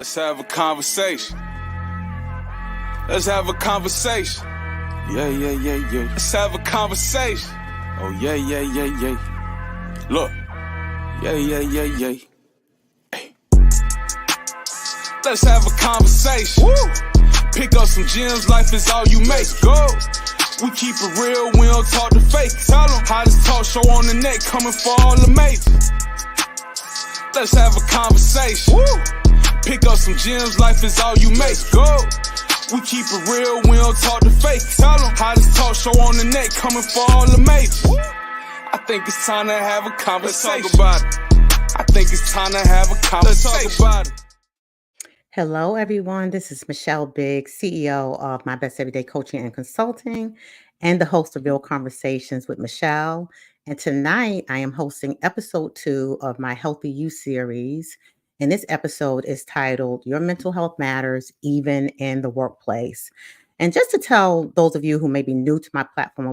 Let's have a conversation. Let's have a conversation. Yeah. Let's have a conversation. Oh, yeah. Look. Yeah. Hey. Let's have a conversation. Woo. Pick up some gems, life is all you make. Go. We keep it real, we don't talk to fake. Tell them hottest talk show on the net, coming for all the majors. Let's have a conversation. Woo. Pick up some gems, life is all you make. Go. We keep it real, we don't talk to fake. Tell them hottest talk show on the net, coming for all the majors. Woo. I think it's time to have a conversation. Let's talk about it. I think it's time to have a conversation. Let's talk about it. Hello, everyone. This is Michelle Biggs, CEO of My Best Everyday Coaching and Consulting, and the host of Real Conversations with Michelle. And tonight, I am hosting episode 2 of my Healthy You series. And this episode is titled, Your Mental Health Matters, Even in the Workplace. And just to tell those of you who may be new to my platform a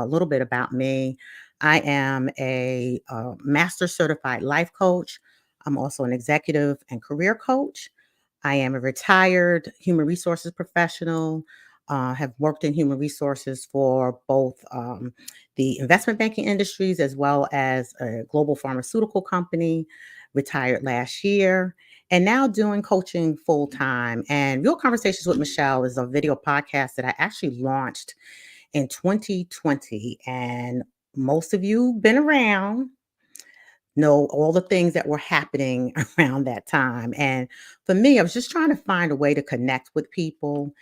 little bit about me, I am a master certified life coach. I'm also an executive and career coach. I am a retired human resources professional, have worked in human resources for both the investment banking industries as well as a global pharmaceutical company, retired last year, and now doing coaching full time. And Real Conversations with Michelle is a video podcast that I actually launched in 2020. And most of you been around, know all the things that were happening around that time. And for me, I was just trying to find a way to connect with people.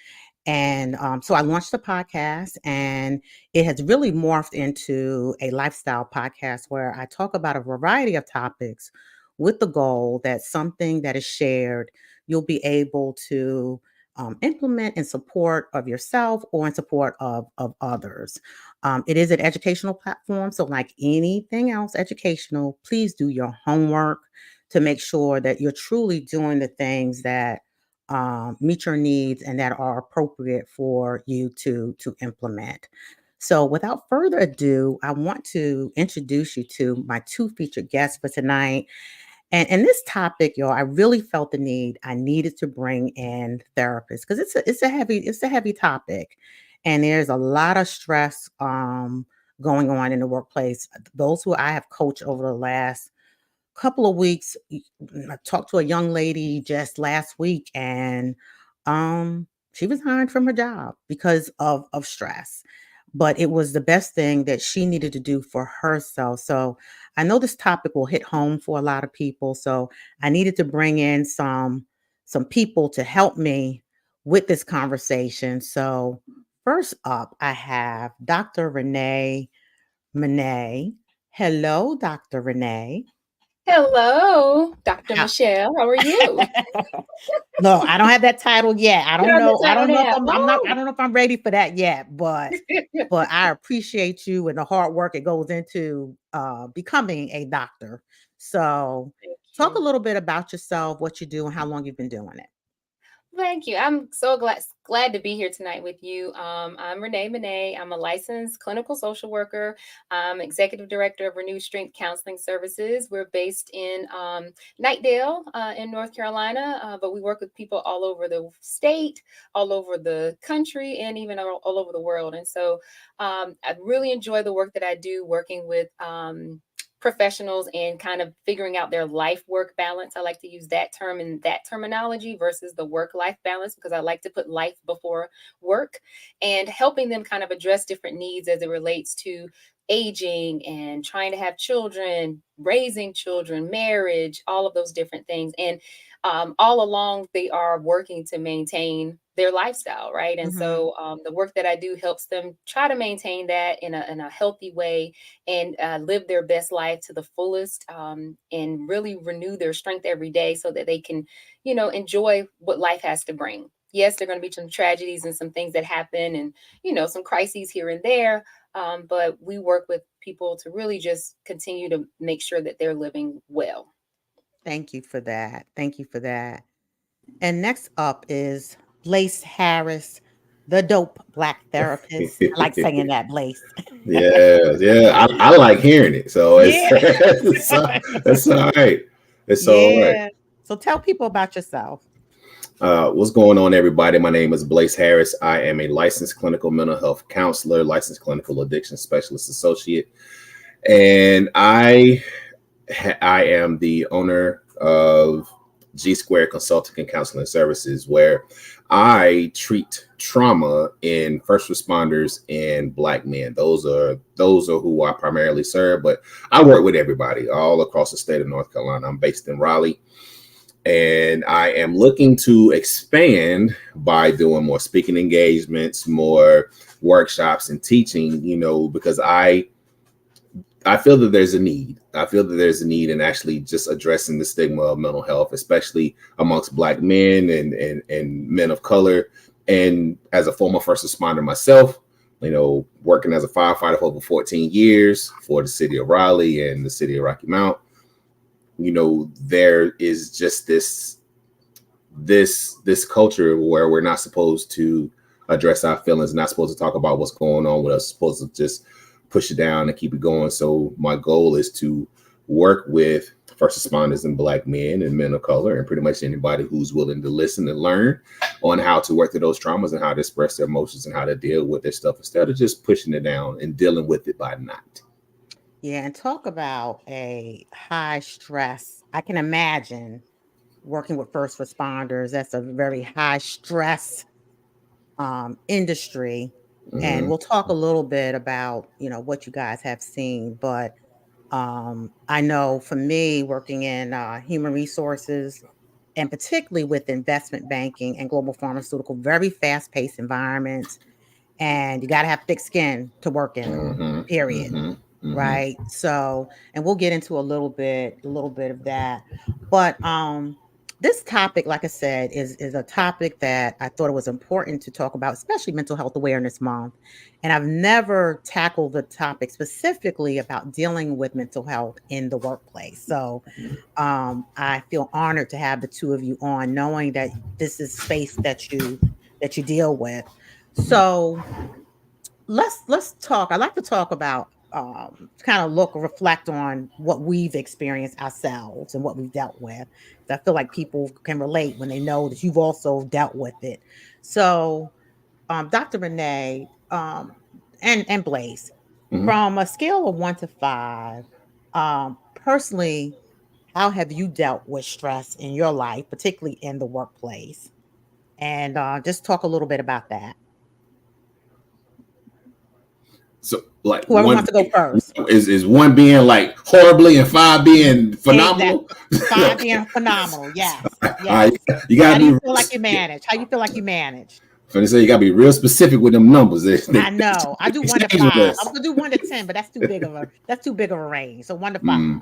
And so I launched the podcast, and it has really morphed into a lifestyle podcast where I talk about a variety of topics with the goal that something that is shared, you'll be able to implement in support of yourself or in support of others. It is an educational platform. So like anything else educational, please do your homework to make sure that you're truly doing the things that meet your needs and that are appropriate for you to implement. So without further ado, I want to introduce you to my 2 featured guests for tonight. And this topic, y'all, I really felt the need. I needed to bring in therapists because it's a heavy topic, and there's a lot of stress going on in the workplace. Those who I have coached over the last couple of weeks, I talked to a young lady just last week, and she resigned from her job because of stress. But it was the best thing that she needed to do for herself. So I know this topic will hit home for a lot of people. So I needed to bring in some people to help me with this conversation. So first up, I have Dr. Renee Manneh. Hello, Dr. Renee. Hello, Dr. Michelle. How are you? No, I don't have that title yet. I don't know if I'm ready for that yet, but I appreciate you and the hard work it goes into becoming a doctor. So talk a little bit about yourself, what you do, and how long you've been doing it. Thank you. I'm so glad to be here tonight with you. I'm Renee Manneh. I'm a licensed clinical social worker. I'm executive director of Renewed Strength Counseling Services. We're based in Knightdale in North Carolina, but we work with people all over the state, all over the country, and even all over the world. And so I really enjoy the work that I do working with professionals and kind of figuring out their life-work balance. I like to use that term and that terminology versus the work-life balance, because I like to put life before work, and helping them kind of address different needs as it relates to aging and trying to have children, raising children, marriage, all of those different things. And all along, they are working to maintain their lifestyle, right? And so the work that I do helps them try to maintain that in a healthy way and live their best life to the fullest, and really renew their strength every day so that they can, enjoy what life has to bring. Yes, there are going to be some tragedies and some things that happen and, some crises here and there. But we work with people to really just continue to make sure that they're living well. Thank you for that. And next up is Blaise Harris, the dope Black therapist. I like saying that, Blaise. Yeah. I like hearing it. So it's all right. It's all right. So tell people about yourself. What's going on, everybody? My name is Blaise Harris. I am a licensed clinical mental health counselor, licensed clinical addiction specialist associate, and I am the owner of G Square Consulting and Counseling Services, where I treat trauma in first responders and Black men. Those are who I primarily serve, but I work with everybody all across the state of North Carolina. I'm based in Raleigh, and I am looking to expand by doing more speaking engagements, more workshops and teaching, because I feel that there's a need. I feel that there's a need in actually just addressing the stigma of mental health, especially amongst Black men and men of color. And as a former first responder myself, working as a firefighter for over 14 years for the city of Raleigh and the city of Rocky Mount, there is just this culture where we're not supposed to address our feelings, not supposed to talk about what's going on with us, supposed to just push it down and keep it going. So my goal is to work with first responders and Black men and men of color and pretty much anybody who's willing to listen and learn on how to work through those traumas and how to express their emotions and how to deal with their stuff instead of just pushing it down and dealing with it by night. Yeah, and talk about a high stress. I can imagine working with first responders. That's a very high stress industry. Mm-hmm. And we'll talk a little bit about, what you guys have seen. But I know for me, working in human resources, and particularly with investment banking and global pharmaceutical, very fast-paced environments. And you got to have thick skin to work in them, period. Right. So, and we'll get into a little bit of that. But this topic, like I said, is a topic that I thought it was important to talk about, especially Mental Health Awareness Month. And I've never tackled the topic specifically about dealing with mental health in the workplace. So I feel honored to have the two of you on, knowing that this is space that you deal with. So let's talk. I like to talk about kind of reflect on what we've experienced ourselves and what we've dealt with. I feel like people can relate when they know that you've also dealt with it. So, Dr. Renee and Blaise, from a scale of 1 to 5, personally, how have you dealt with stress in your life, particularly in the workplace? And just talk a little bit about that. So, like, whoever wants to go first is 1 being like horribly and 5 being phenomenal. Exactly. 5 being phenomenal. Yes. You gotta How do you feel like you managed? How you feel like you managed? I'm say you gotta be real specific with them numbers. I know. I do 1 to 5. I'm gonna do 1 to 10, but that's too big of a range. So 1 to 5.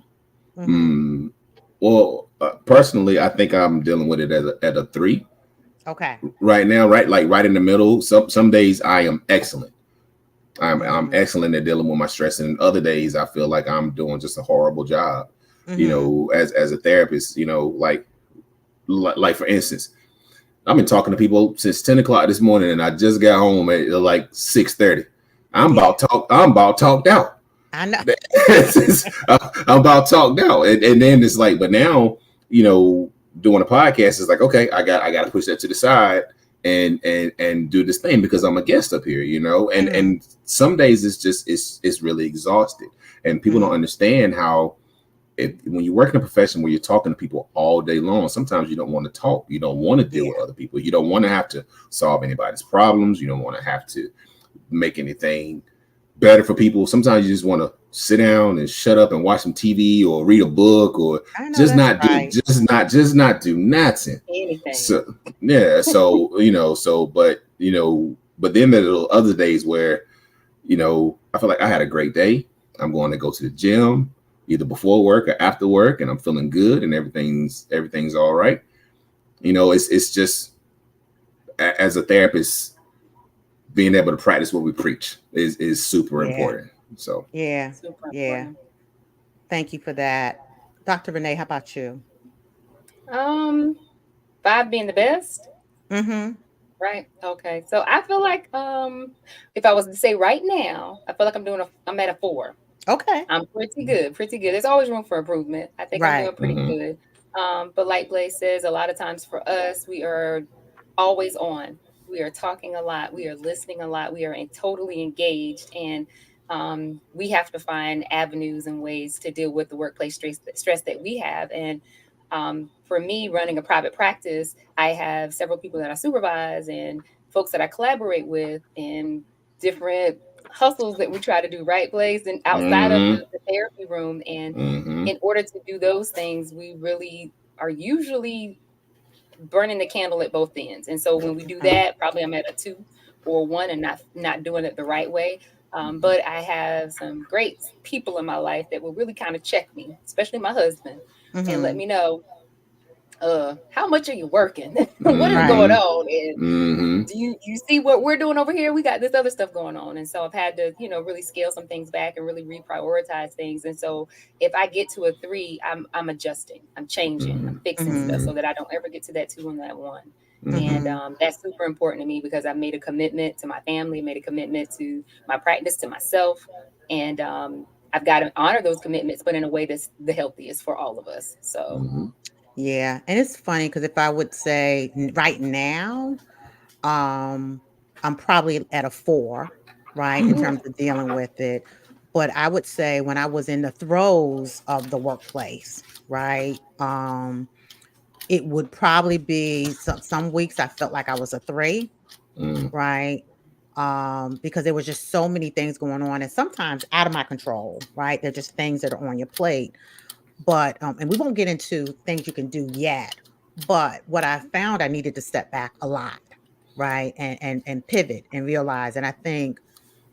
Well, personally, I think I'm dealing with it at a 3. Okay. Right now, right in the middle. Some days I am excellent. I'm excellent at dealing with my stress, and other days I feel like I'm doing just a horrible job. As a therapist, like for instance, I've been talking to people since 10 o'clock this morning, and I just got home at like 6:30. I'm about talked out. I know. I'm about talked out, and then it's like, but now doing a podcast is like, okay, I got to push that to the side and do this thing because I'm a guest up here, and some days it's really exhausted, and people don't understand how when you work in a profession where you're talking to people all day long, sometimes you don't want to talk, you don't want to deal with other people, you don't want to have to solve anybody's problems, you don't want to have to make anything better for people. Sometimes you just want to sit down and shut up and watch some TV or read a book or just not do nothing. Anything. So yeah, but then there are other days where I feel like I had a great day. I'm going to go to the gym either before work or after work, and I'm feeling good and everything's all right. It's just, as a therapist, being able to practice what we preach is super important. So yeah. Thank you for that. Dr. Renee, how about you? 5 being the best. Right. Okay. So I feel like if I was to say right now, I feel like I'm at a 4. Okay. I'm pretty good. There's always room for improvement. I think I'm doing pretty good. But like Blaise says, a lot of times for us, we are always on. We are talking a lot. We are listening a lot. We are totally engaged. And we have to find avenues and ways to deal with the workplace stress that we have. And for me, running a private practice, I have several people that I supervise and folks that I collaborate with and different hustles that we try to do, right, Blaise, and outside of Mm-hmm. the therapy room. And Mm-hmm. in order to do those things, we really are usually burning the candle at both ends. And so when we do that, probably I'm at a 2 or 1 and not doing it the right way. But I have some great people in my life that will really kind of check me, especially my husband, and let Mm-hmm. me know, how much are you working? What is going Right. on? And Mm-hmm. do you see what we're doing over here? We got this other stuff going on. And so I've had to, really scale some things back and really reprioritize things. And so if I get to a 3, I'm adjusting, I'm changing, I'm fixing stuff Mm-hmm. so that I don't ever get to that 2 and that 1. And Mm-hmm. that's super important to me because I made a commitment to my family, made a commitment to my practice, to myself. And I've got to honor those commitments, but in a way that's the healthiest for all of us. So Mm-hmm. Yeah. And it's funny because if I would say right now, um, I'm probably at a 4, right, in terms of dealing with it. But I would say when I was in the throes of the workplace, right, it would probably be some weeks I felt like I was a 3, Mm-hmm. right? Because there was just so many things going on and sometimes out of my control, right? They're just things that are on your plate. But and we won't get into things you can do yet. But what I found I needed to step back a lot, right? And pivot and realize. And I think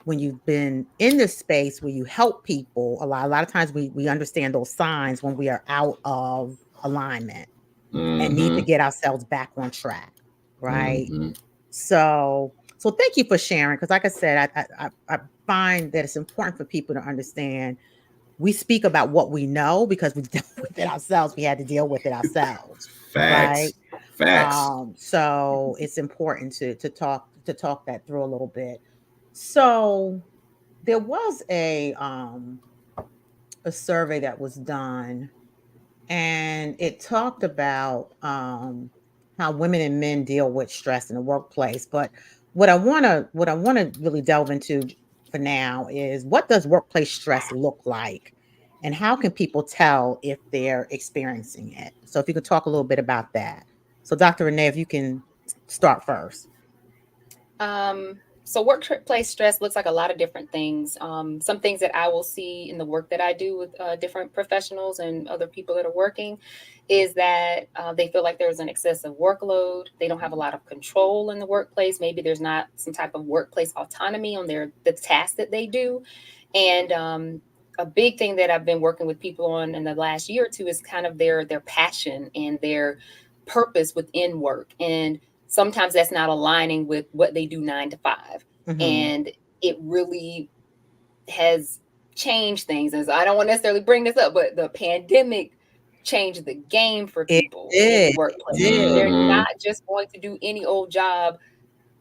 when you've been in this space where you help people, a lot of times we understand those signs when we are out of alignment and need to Mm-hmm. get ourselves back on track, right? Mm-hmm. So thank you for sharing because, like I said, I find that it's important for people to understand. We speak about what we know because we've dealt with it ourselves. We had to deal with it ourselves, right? Facts. Facts. So it's important to talk that through a little bit. So there was a survey that was done and it talked about how women and men deal with stress in the workplace. But what I want to really delve into for now is what does workplace stress look like, and how can people tell if they're experiencing it? So if you could talk a little bit about that. So Dr. Renee, if you can start first. So workplace stress looks like a lot of different things. Some things that I will see in the work that I do with different professionals and other people that are working is that they feel like there's an excessive workload. They don't have a lot of control in the workplace. Maybe there's not some type of workplace autonomy on the tasks that they do. And a big thing that I've been working with people on in the last year or two is kind of their passion and their purpose within work. And sometimes that's not aligning with what they do 9 to 5. Mm-hmm. And it really has changed things. As I don't want to necessarily bring this up, but the pandemic changed the game for It people in the did. It workplace. did. They're Mm-hmm. not just going to do any old job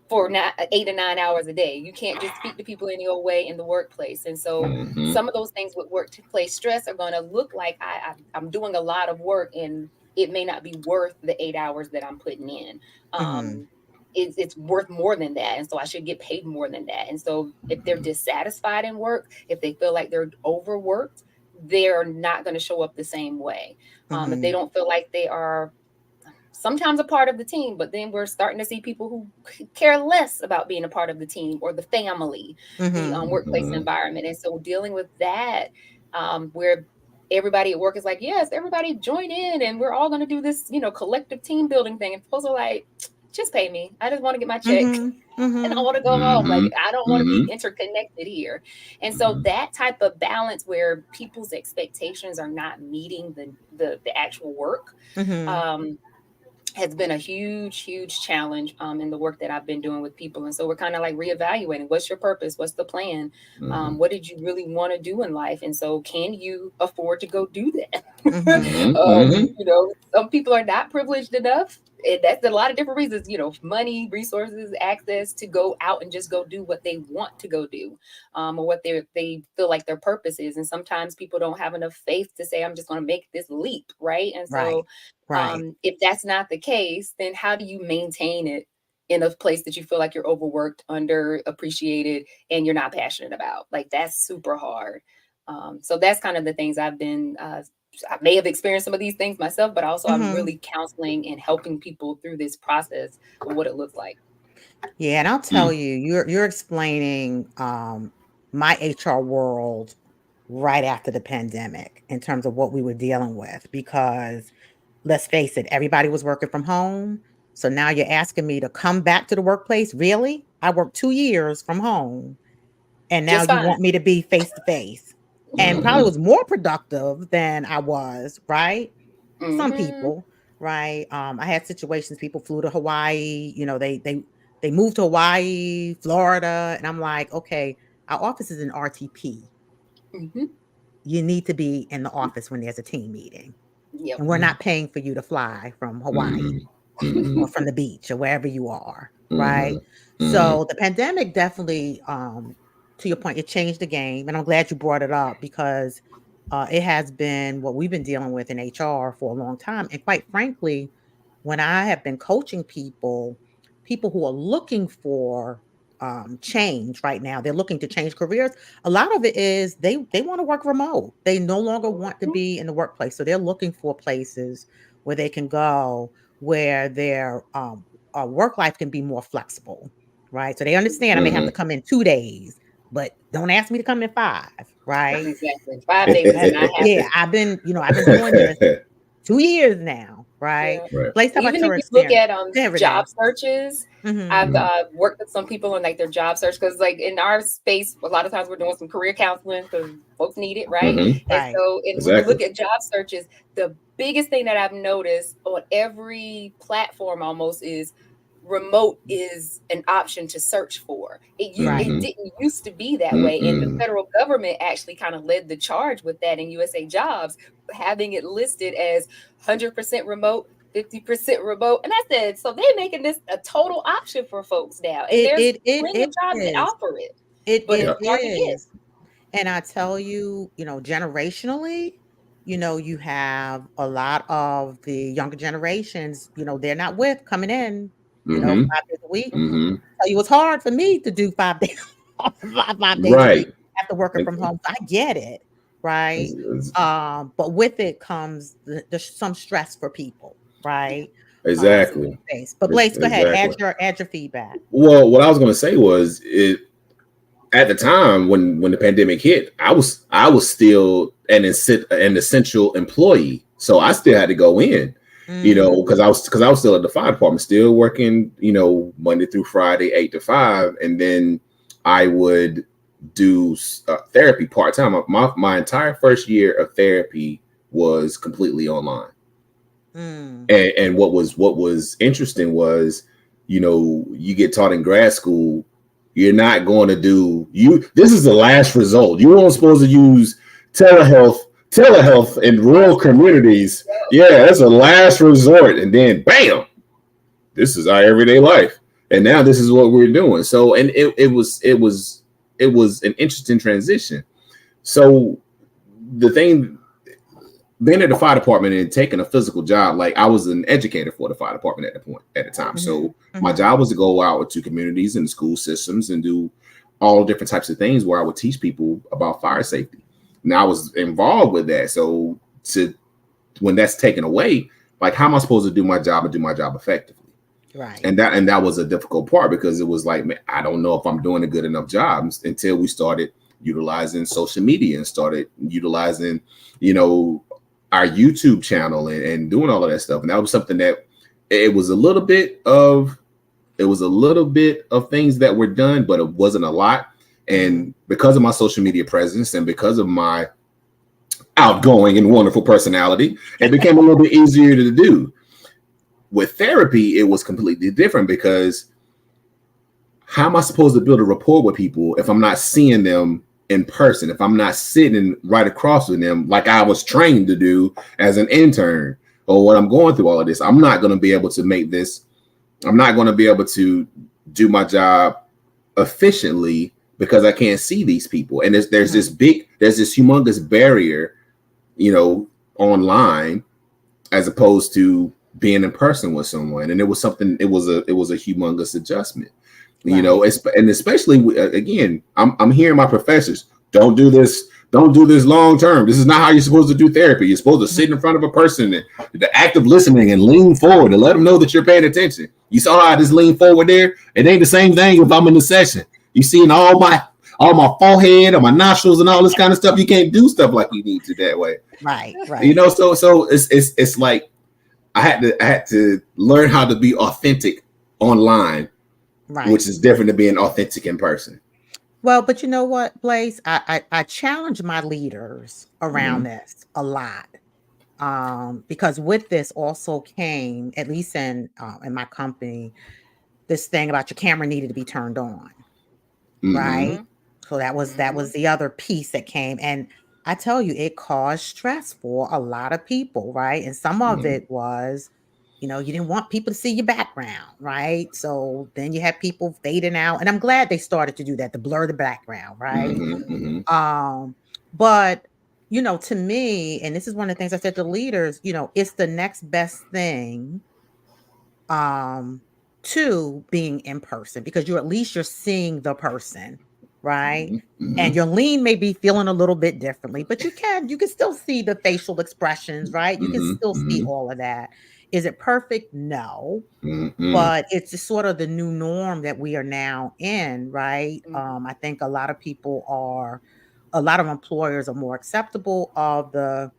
for 8 or 9 hours a day. You can't just speak to people any old way in the workplace. And so Mm-hmm. some of those things with workplace stress are going to look like I'm doing a lot of work and it may not be worth the 8 hours that I'm putting in. Mm-hmm. It's worth more than that. And so I should get paid more than that. And so if they're dissatisfied in work, if they feel like they're overworked, they're not going to show up the same way. If they Mm-hmm. don't feel like they are sometimes a part of the team, but then we're starting to see people who care less about being a part of the team or the family, the Mm-hmm. workplace Mm-hmm. environment. And so dealing with that, where everybody at work is like, yes, everybody join in and we're all going to do this, collective team building thing. And folks are like, just pay me. I just want to get my check Mm-hmm. and I Mm-hmm. want to go home. Mm-hmm. Like, I don't want to be interconnected here. And so that type of balance where people's expectations are not meeting the actual work, Mm-hmm. um, has been a huge, huge challenge in the work that I've been doing with people. And so we're kind of like reevaluating what's your purpose? What's the plan? Mm-hmm. What did you really want to do in life? And so can you afford to go do that? You know, some people are not privileged enough. And that's a lot of different reasons, you know, money, resources, access to go out and just go do what they want to go do, or what they feel like their purpose is. And sometimes people don't have enough faith to say, I'm just going to make this leap, right? And so if that's not the case, then how do you maintain it in a place that you feel like you're overworked, underappreciated, and you're not passionate about? Like, that's super hard. So that's kind of the things I've been I may have experienced some of these things myself, but also I'm really counseling and helping people through this process of what it looks like. Yeah, and I'll tell you, you're explaining my HR world right after the pandemic in terms of what we were dealing with, because let's face it, everybody was working from home. So now you're asking me to come back to the workplace. Really? I worked 2 years from home, and now Just you fine. want me to be face to face, and probably was more productive than I was, right? Some people, right? I had situations, people flew to Hawaii, you know, they moved to Hawaii, Florida, and I'm like, okay, our office is in RTP. You need to be in the office when there's a team meeting. And we're not paying for you to fly from Hawaii or from the beach or wherever you are, right? So the pandemic definitely, to your point, it changed the game. And I'm glad you brought it up, because it has been what we've been dealing with in HR for a long time. And quite frankly, when I have been coaching people who are looking for change right now, they're looking to change careers. A lot of it is they want to work remote. They no longer want to be in the workplace. So they're looking for places where they can go, where their work life can be more flexible, right? So they understand I may have to come in 2 days, but don't ask me to come in 5, right? Exactly. 5 days is not happening. Yeah, I've been doing this 2 years now, right? Blaise, how about Even your if you look experience? at job searches, I've worked with some people on like their job search, because like in our space, a lot of times we're doing some career counseling because folks need it, right? And so when you look at job searches, the biggest thing that I've noticed on every platform almost is remote is an option to search for. It didn't used to be that way. And the federal government actually kind of led the charge with that in USA Jobs, having it listed as 100% remote, 50% remote. And I said, so they're making this a total option for folks now. And there's plenty of jobs that offer it. But it's hard to get. And I tell you, you know, generationally, you know, you have a lot of the younger generations, you know, they're not with coming in, you know, 5 days a week. So it was hard for me to do 5 days, 5 days a week after working from home. I get it, right? But with it comes some stress for people, right? Exactly. But Blaise, go ahead, add your feedback. Well, what I was going to say was, at the time when the pandemic hit, I was still an essential employee, so I still had to go in, you know, because I was still at the fire department, still working, you know, Monday through Friday, 8 to 5, and then I would do therapy part time. My entire first year of therapy was completely online. And what was interesting was, you know, you get taught in grad school, you're not going to do this is the last result. You weren't supposed to use telehealth in rural communities. Yeah, that's a last resort. And then bam, this is our everyday life. And now this is what we're doing. So, and it was an interesting transition. So the thing, being at the fire department and taking a physical job, like I was an educator for the fire department at the time. So my job was to go out to communities and school systems and do all different types of things where I would teach people about fire safety. Now I was involved with that. So when that's taken away, like, how am I supposed to do my job and do my job effectively? Right. And that was a difficult part, because it was like, man, I don't know if I'm doing a good enough job, until we started utilizing social media and started utilizing, you know, our YouTube channel and doing all of that stuff. And that was something that it was a little bit of things that were done, but it wasn't a lot. And because of my social media presence and because of my outgoing and wonderful personality, it became a little bit easier to do. With therapy, it was completely different, because how am I supposed to build a rapport with people if I'm not seeing them in person, if I'm not sitting right across from them like I was trained to do as an intern, or when I'm going through all of this, I'm not going to be able to make this. I'm not going to be able to do my job efficiently because I can't see these people. And there's this humongous barrier, online, as opposed to being in person with someone. And it was a humongous adjustment, right. And especially again, I'm hearing my professors, don't do this long term. This is not how you're supposed to do therapy. You're supposed to sit in front of a person and the act of listening and lean forward and let them know that you're paying attention. You saw how I just lean forward there? It ain't the same thing if I'm in the session. You seeing all my forehead or my nostrils and all this kind of stuff. You can't do stuff like you need to that way. Right. So it's like I had to learn how to be authentic online, right, which is different than being authentic in person. Well, but you know what, Blaise? I challenge my leaders around this a lot. Because with this also came, at least in my company, this thing about your camera needed to be turned on. Right. So that was the other piece that came. And I tell you, it caused stress for a lot of people, right? And some of it was, you didn't want people to see your background, right? So then you had people fading out. And I'm glad they started to do that, to blur the background, right? But to me, and this is one of the things I said to leaders, it's the next best thing to being in person, because you're seeing the person, right? And your lean may be feeling a little bit differently, but you can still see the facial expressions, right? You can still see all of that. Is it perfect? No. But it's just sort of the new norm that we are now in, right? I think a lot of employers are more acceptable of the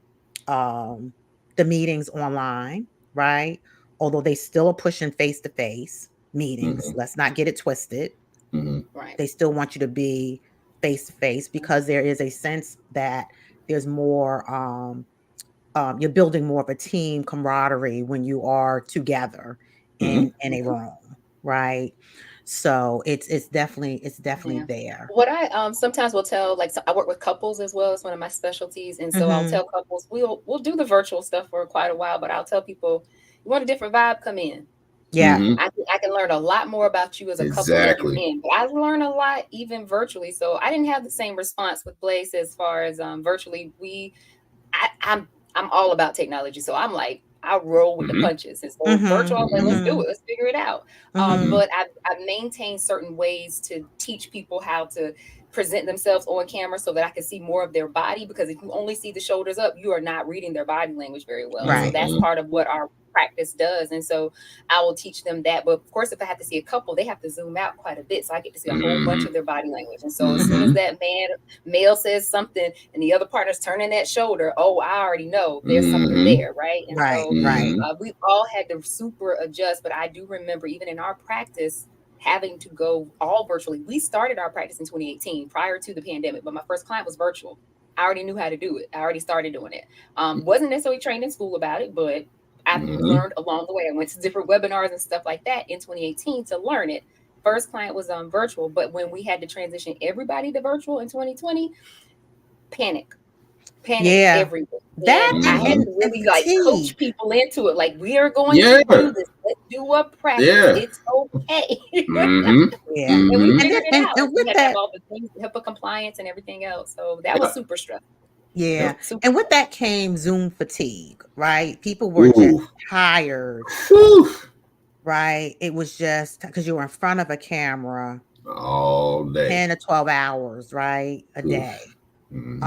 meetings online, right? Although they still are pushing face-to-face meetings. Let's not get it twisted. Right. They still want you to be face-to-face because there is a sense that there's more, you're building more of a team camaraderie when you are together in a room, right? So it's definitely there. What I sometimes will tell, like, so I work with couples as well. It's one of my specialties, and so I'll tell couples we'll do the virtual stuff for quite a while, but I'll tell people, you want a different vibe, come in. Yeah, I can learn a lot more about you as a couple if you're in. But I learn a lot even virtually, so I didn't have the same response with Blaise as far as virtually. I'm all about technology, so I'm like, I roll with the punches. And so virtual, like, let's do it. Let's figure it out. But I've maintained certain ways to teach people how to present themselves on camera so that I can see more of their body, because if you only see the shoulders up, you are not reading their body language very well. Right. So that's part of what our practice does. And so I will teach them that. But of course, if I have to see a couple, they have to zoom out quite a bit. So I get to see a whole bunch of their body language. And so as soon as that male says something and the other partner's turning that shoulder, oh, I already know there's something there, right? And so we all had to super adjust. But I do remember even in our practice having to go all virtually. We started our practice in 2018 prior to the pandemic, but my first client was virtual. I already knew how to do it. I already started doing it. Wasn't necessarily trained in school about it, but I've learned along the way. I went to different webinars and stuff like that in 2018 to learn it. First client was virtual, but when we had to transition everybody to virtual in 2020, panic everywhere. I had to really coach people into it. Like, we are going to do this. Let's do a practice. It's okay. And we figured it out. And with that, all the things, HIPAA compliance and everything else. So that was super stressful. Yeah. And with that came Zoom fatigue, right? People were just tired. Right. It was just because you were in front of a camera all day, 10 to 12 hours, right? A day. And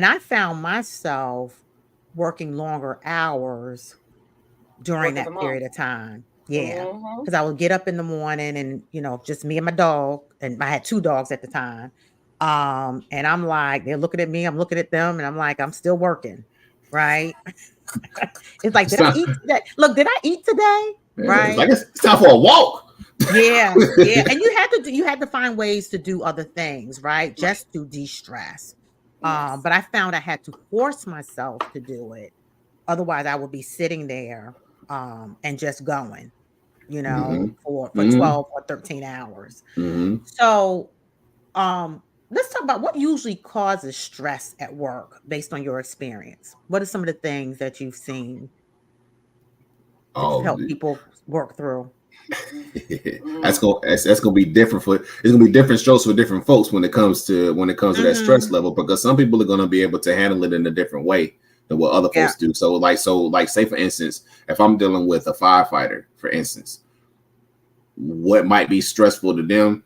I found myself working longer hours during that period of time. Yeah. Because I would get up in the morning and, just me and my dog, and I had 2 dogs at the time. And I'm like, they're looking at me, I'm looking at them, and I'm like, I'm still working. Right. It's like, did I eat today? Look, did I eat today? Right. It's like, it's time for a walk. Yeah. And you had to find ways to do other things, right? Just to de-stress. But I found I had to force myself to do it. Otherwise I would be sitting there and just going, for 12 or 13 hours. So let's talk about what usually causes stress at work based on your experience. What are some of the things that you've seen that you've Oh, helped people work through? that's gonna be different for it's gonna be different strokes for different folks when it comes to that stress level, because some people are gonna be able to handle it in a different way than what other Yeah. folks do. So like say for instance, if I'm dealing with a firefighter, for instance, what might be stressful to them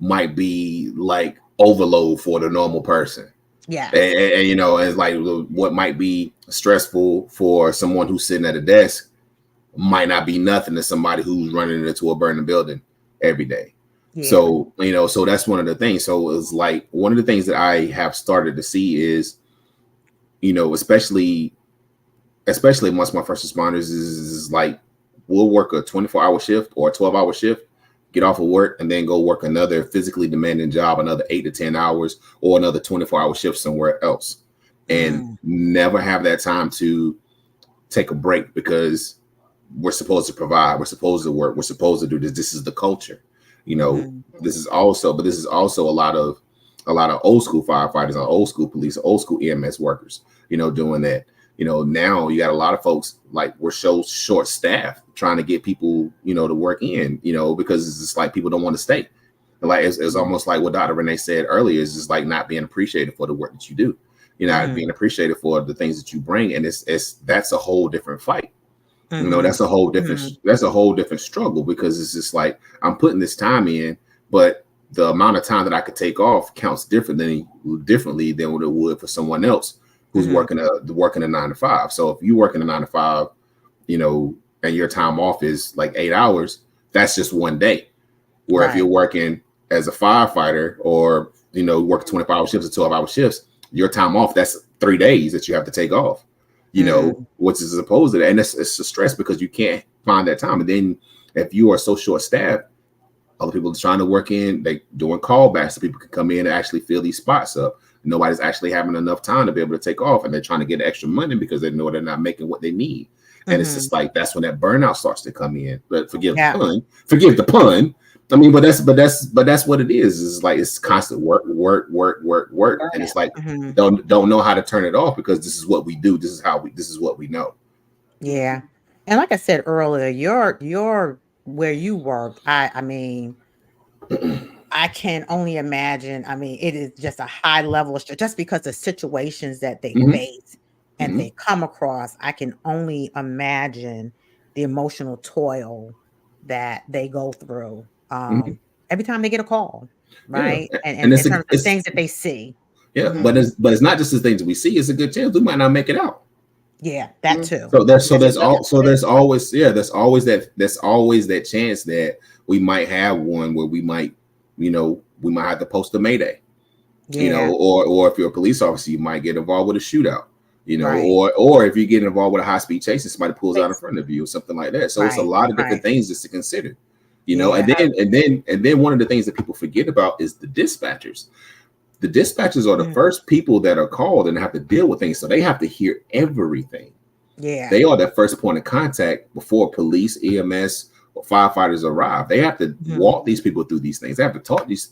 might be like overload for the normal person. Yeah. And you know, it's like what might be stressful for someone who's sitting at a desk might not be nothing to somebody who's running into a burning building every day. Yeah. So, you know, so that's one of the things. So it's like one of the things that I have started to see is, you know, especially amongst my first responders is like, we'll work a 24-hour shift or a 12-hour shift, get off of work, and then go work another physically demanding job, another 8 to 10 hours, or another 24-hour shift somewhere else, and never have that time to take a break, because we're supposed to provide, we're supposed to work, we're supposed to do this. This is the culture, you know. This is also a lot of old school firefighters, old school police, old school EMS workers, you know, doing that. You know, now you got a lot of folks, like, we're so short staffed trying to get people, you know, to work in, you know, because it's just like people don't want to stay. Like it's almost like what Dr. Renee said earlier, is just like not being appreciated for the work that you do. You're not being appreciated for the things that you bring, and that's a whole different fight. You know, that's a whole different struggle, because it's just like, I'm putting this time in, but the amount of time that I could take off counts differently than what it would for someone else who's working a 9 to 5. So if you work in a 9 to 5, you know, and your time off is like 8 hours, that's just one day. Where if you're working as a firefighter, or, you know, work 24-hour shifts or 12-hour shifts, your time off, that's 3 days that you have to take off. You know, which is opposed to that. And it's a stress, because you can't find that time. And then if you are so short staffed, other people are trying to work in, they doing callbacks so people can come in and actually fill these spots up. Nobody's actually having enough time to be able to take off, and they're trying to get extra money because they know they're not making what they need. And it's just like, that's when that burnout starts to come in. But forgive the pun. I mean, but that's what it is. It's like, it's constant work. And it's like, don't know how to turn it off, because this is what we do. This is what we know. Yeah. And like I said earlier, your where you work, I mean, I can only imagine. I mean, it is just a high level of stress, just because the situations that they face and they come across. I can only imagine the emotional toil that they go through every time they get a call, right? And in terms of things that they see. Yeah, but it's not just the things that we see. It's a good chance we might not make it out. Yeah, that too. So there's always that chance that we might have one where we might have to post a mayday. You know, or if you're a police officer, you might get involved with a shootout. You know, or if you get involved with a high-speed chase and somebody pulls out in front of you or something like that. So it's a lot of different things just to consider. You know, and then one of the things that people forget about is the dispatchers. The dispatchers are the first people that are called and have to deal with things. So they have to hear everything. Yeah. They are that first point of contact before police, EMS, or firefighters arrive. They have to walk these people through these things. They have to talk these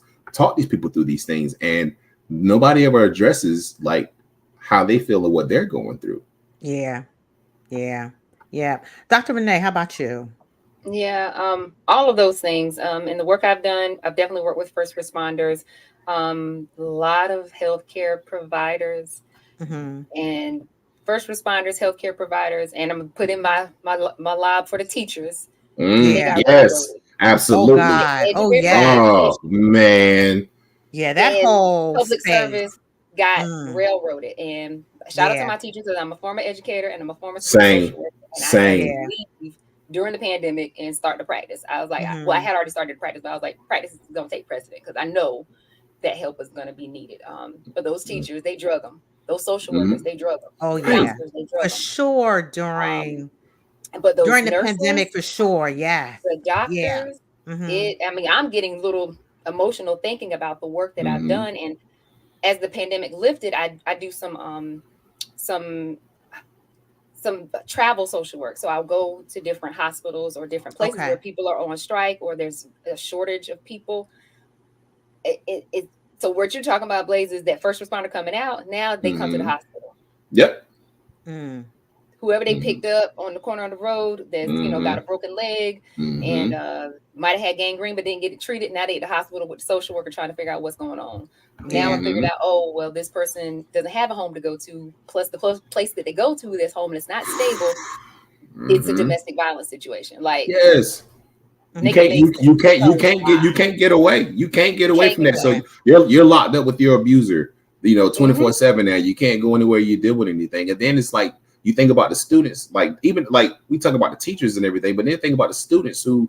people through these things. And nobody ever addresses like how they feel and what they're going through. Yeah. Yeah. Yeah. Dr. Renee, how about you? Yeah, all of those things. In the work I've done, I've definitely worked with first responders, a lot of healthcare providers, and first responders, healthcare providers, and I'm gonna put in my lob for the teachers. Yes, absolutely. Oh God. Oh yeah. Oh man. Yeah, that whole public space. Service got railroaded. And shout out to my teachers, because I'm a former educator and I'm a former social worker. And I had to leave during the pandemic and start to practice. I was like, I had already started to practice, but I was like, practice is going to take precedent, because I know that help is going to be needed. But those teachers, they drug them. Those social workers, they drug them. Oh yeah, for sure. During the pandemic, for sure. Yeah. The doctors. I mean, I'm getting a little emotional thinking about the work that I've done. And as the pandemic lifted, I do some travel social work. So I'll go to different hospitals or different places where people are on strike or there's a shortage of people. So what you're talking about, Blaise, is that first responder coming out. Now they come to the hospital. Yep. Whoever they picked up on the corner of the road that's, got a broken leg and might have had gangrene but didn't get it treated. Now they at the hospital with the social worker trying to figure out what's going on. Now I figured out, oh, well, this person doesn't have a home to go to. Plus the place that they go to, this home that's not stable. It's a domestic violence situation. Like, yes. You can't get away. You can't get away from that. So you're locked up with your abuser, 24/7 now. You can't go anywhere you deal with anything. And then it's like you think about the students, like even like we talk about the teachers and everything, but then think about the students who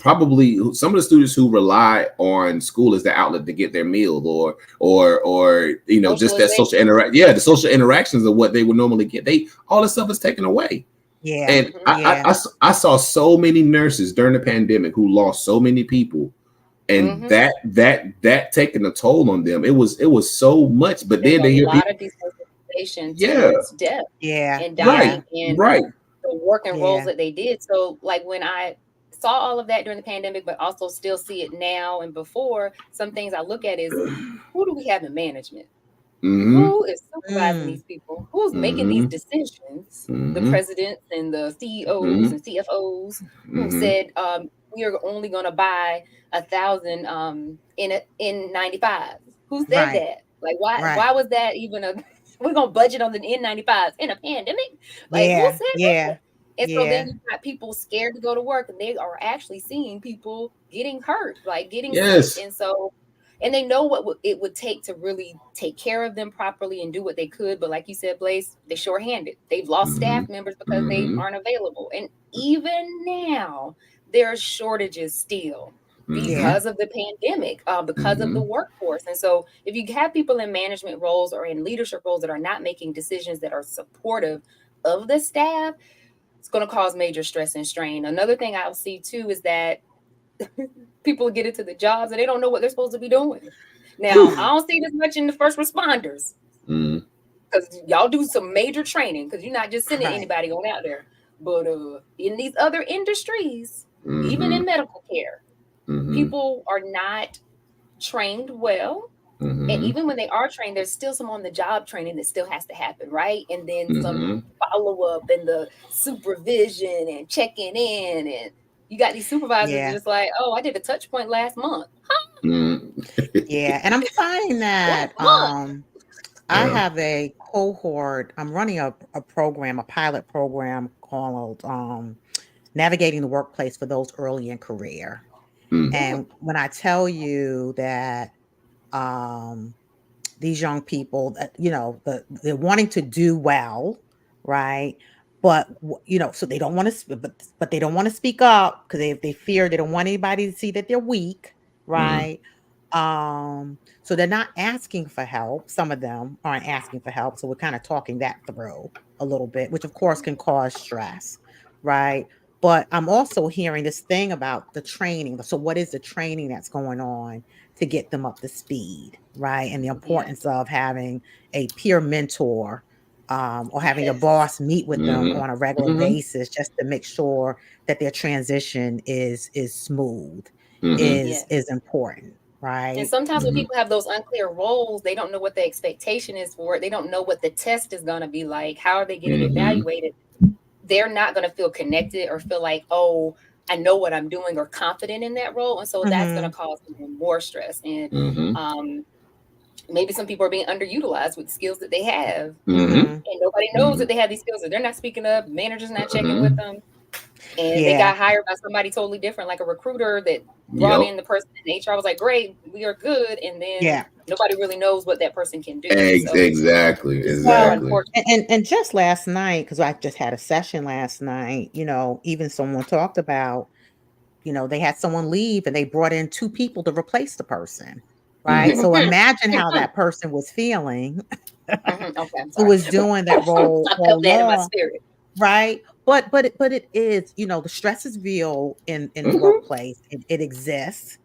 some of the students who rely on school as the outlet to get their meal or just that social the social interactions of what they would normally get. All this stuff is taken away. Yeah. And I saw so many nurses during the pandemic who lost so many people, and that taking a toll on them. It was so much. But then they hear a lot of desensitization towards death, and dying, and the work and roles that they did. So, like when I saw all of that during the pandemic, but also still see it now and before, some things I look at is who do we have in management? Who is supervising these people? Who's making these decisions? The presidents and the CEOs and CFOs who said we are only going to buy 1,000 in 95. Who said that? Like why was that even we're going to budget on the N95s in a pandemic? Like who said that? And so then you've got people scared to go to work, and they are actually seeing people getting hurt, like getting sick. And so, and they know what it would take to really take care of them properly and do what they could. But like you said, Blaise, they're shorthanded. They've lost staff members because they aren't available. And even now, there are shortages still because of the pandemic, because of the workforce. And so if you have people in management roles or in leadership roles that are not making decisions that are supportive of the staff, it's going to cause major stress and strain. Another thing I'll see too is that people get into the jobs and they don't know what they're supposed to be doing. Now, I don't see this much in the first responders because y'all do some major training because you're not just sending anybody on out there. But in these other industries, even in medical care, people are not trained well. And even when they are trained, there's still some on the job training that still has to happen, right? And then some follow-up and the supervision and checking in. And you got these supervisors just like, oh, I did a touch point last month. And I'm finding that I have a cohort. I'm running a program, a pilot program called Navigating the Workplace for those early in career. And when I tell you that these young people that, they're wanting to do well, right? But, so they don't want to, but they don't want to speak up because they fear they don't want anybody to see that they're weak, right? So they're not asking for help. Some of them aren't asking for help. So we're kind of talking that through a little bit, which of course can cause stress, right? But I'm also hearing this thing about the training. So what is the training that's going on to get them up to speed, right? And the importance of having a peer mentor or having a boss meet with them on a regular basis just to make sure that their transition is smooth, is important, right? And sometimes when people have those unclear roles, they don't know what the expectation is for it. They don't know what the test is going to be like. How are they getting evaluated? They're not going to feel connected or feel like, oh, I know what I'm doing or confident in that role. And so that's going to cause even more stress. And maybe some people are being underutilized with the skills that they have. And nobody knows that they have these skills. That they're not speaking up. Managers not checking with them. And they got hired by somebody totally different, like a recruiter that brought in the person in HR was like, great, we are good. And then nobody really knows what that person can do. Exactly. And just last night, because I just had a session last night, even someone talked about, they had someone leave and they brought in 2 people to replace the person. Right. So imagine how that person was feeling. Who was doing that role all along. Right. But it is, the stress is real in the workplace. It exists.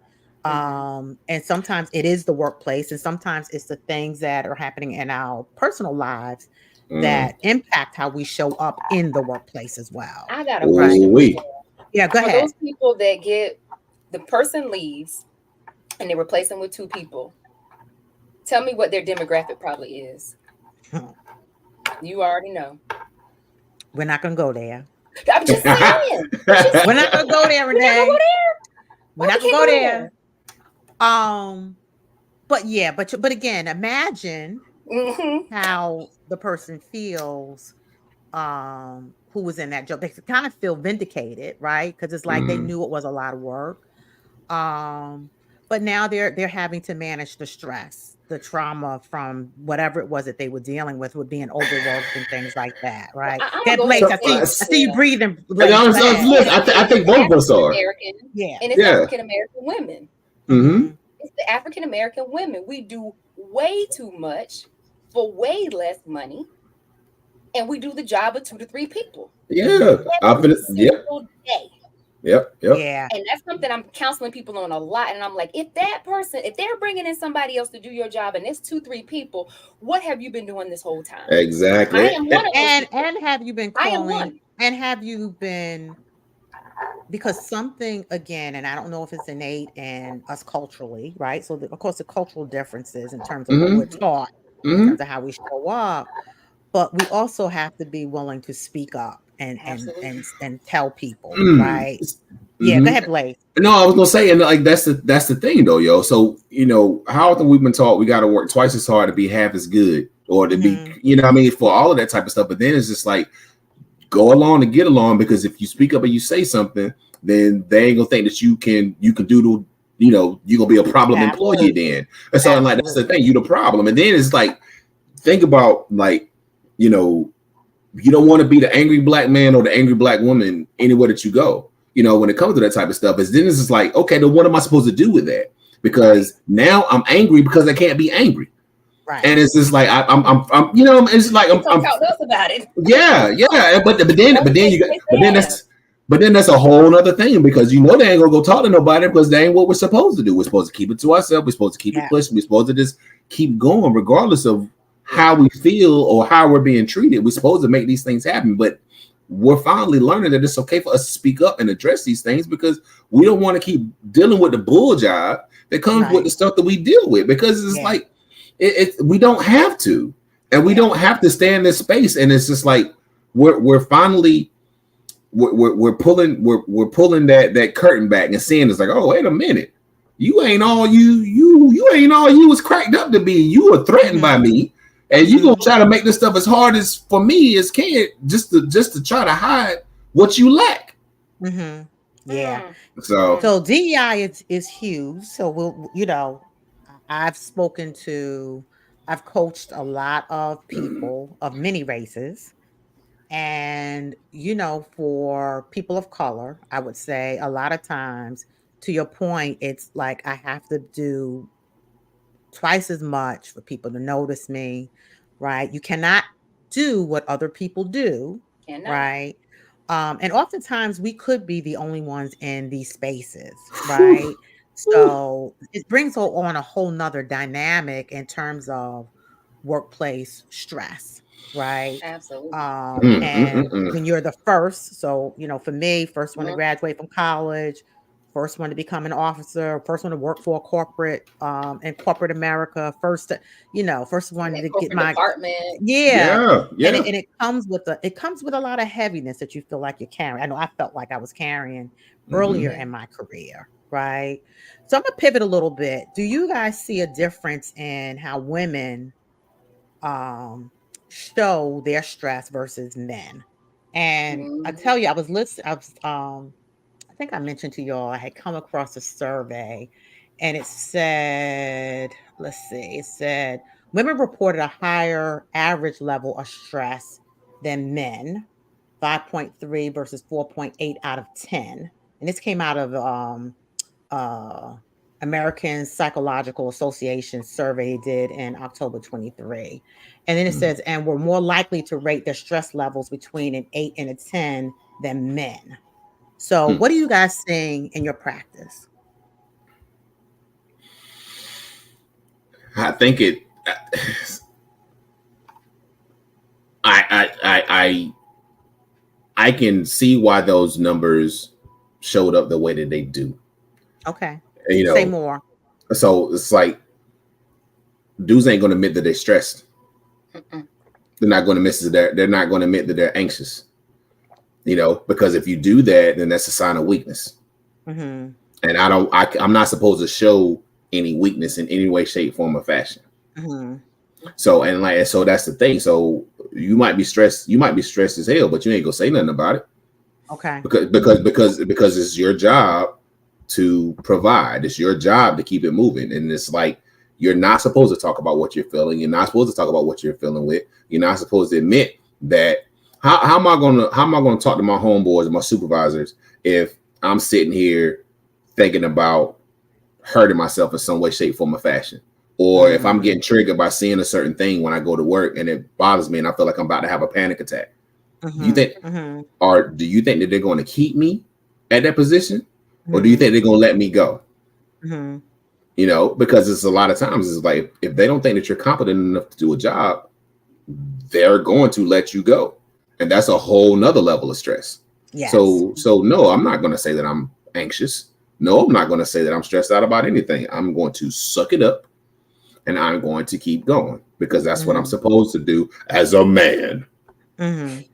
And sometimes it is the workplace, and sometimes it's the things that are happening in our personal lives that impact how we show up in the workplace as well. I got a question. Yeah, go ahead. Those people that the person leaves and they replace them with 2 people. Tell me what their demographic probably is. You already know. We're not gonna go there. I'm just saying. We're not gonna go there, Renee. We're not gonna go there. But again, imagine how the person feels who was in that job. They kind of feel vindicated, right? Because it's like they knew it was a lot of work. But now they're having to manage the stress, the trauma from whatever it was that they were dealing with being overworked and things like that, right? Blaise, I see you breathing. I think both of us are. And it's African American women. Mm-hmm. It's the African American women. We do way too much for way less money, and we do the job of 2 to 3 people. Yeah, every single day. Yep. Yeah. And that's something I'm counseling people on a lot. And I'm like, if they're bringing in somebody else to do your job and it's 2, 3 people, what have you been doing this whole time? Exactly. I am one of those people. And have you been calling? I am one. And have you been, because something, again, and I don't know if it's innate in us culturally, right? So of course the cultural differences in terms of what we're taught, in terms of how we show up, but we also have to be willing to speak up and tell people, right? Yeah, go ahead, Blaise. No, I was gonna say, and like that's the thing though, yo. So how often we've been taught we got to work twice as hard to be half as good, or to be, what I mean, for all of that type of stuff. But then it's just like, go along and get along, because if you speak up and you say something, then they ain't gonna think that you can do the, you're gonna be a problem employee then. And so like that's the thing, you the problem. And then it's like, think about like, you don't want to be the angry black man or the angry black woman anywhere that you go, when it comes to that type of stuff. Is then it's just like, okay, then what am I supposed to do with that? Because now I'm angry because I can't be angry. Right. And it's just like I'm it's like I'm talk to us about it. Yeah. But then that's a whole other thing, because they ain't gonna go talk to nobody, because they ain't what we're supposed to do. We're supposed to keep it to ourselves. We're supposed to keep it pushing. We're supposed to just keep going regardless of how we feel or how we're being treated. We're supposed to make these things happen. But we're finally learning that it's okay for us to speak up and address these things, because we don't want to keep dealing with the bull job that comes with the stuff that we deal with, because it's like we don't have to, and we don't have to stay in this space. And it's just like we're finally we're pulling that curtain back and seeing it's like, oh, wait a minute, you ain't all you ain't all you was cracked up to be. You were threatened by me, and you gonna try to make this stuff as hard as for me as can, just to try to hide what you lack. Yeah. So DEI is huge. So we'll, I've coached a lot of people of many races. And, for people of color, I would say a lot of times, to your point, it's like I have to do twice as much for people to notice me, right? You cannot do what other people do, right? And oftentimes we could be the only ones in these spaces, right? So it brings on a whole nother dynamic in terms of workplace stress, right? Absolutely. And when you're the first, so, for me, first one to graduate from college, first one to become an officer, first one to work for a corporate, in corporate America, first one to get my department. Yeah. And it comes with a lot of heaviness that you feel like you're carrying. I know I felt like I was carrying earlier in my career, right? So I'm gonna pivot a little bit. Do you guys see a difference in how women show their stress versus men? And I tell you, I was listening. I think I mentioned to y'all I had come across a survey, and it said, women reported a higher average level of stress than men, 5.3 versus 4.8 out of 10. And this came out of American Psychological Association survey did in October 23. And then it says, and we're more likely to rate their stress levels between an 8 and a 10 than men. So what are you guys seeing in your practice? I think I can see why those numbers showed up the way that they do. Okay. Say more. So it's like dudes ain't going to admit that they're stressed. Mm-mm. They're not going to miss that. They're not going to admit that they're anxious. You know, because if you do that, then that's a sign of weakness. Mm-hmm. And I'm not supposed to show any weakness in any way, shape, form, or fashion. Mm-hmm. So that's the thing. So you might be stressed. You might be stressed as hell, but you ain't gonna say nothing about it. Okay. Because it's your job to provide. It's your job to keep it moving. And it's like you're not supposed to talk about what you're feeling. You're not supposed to talk about what you're feeling with. You're not supposed to admit that. How am I gonna talk to my homeboys and my supervisors if I'm sitting here thinking about hurting myself in some way, shape, form, or fashion? Or if I'm getting triggered by seeing a certain thing when I go to work and it bothers me and I feel like I'm about to have a panic attack. Do you think do you think that they're going to keep me at that position? Or do you think they're going to let me go? You know, because it's a lot of times it's like if they don't think that you're competent enough to do a job, they're going to let you go. And that's a whole nother level of stress. Yes. So no, I'm not going to say that I'm anxious. No, I'm not going to say that I'm stressed out about anything. I'm going to suck it up and I'm going to keep going because that's what I'm supposed to do as a man. I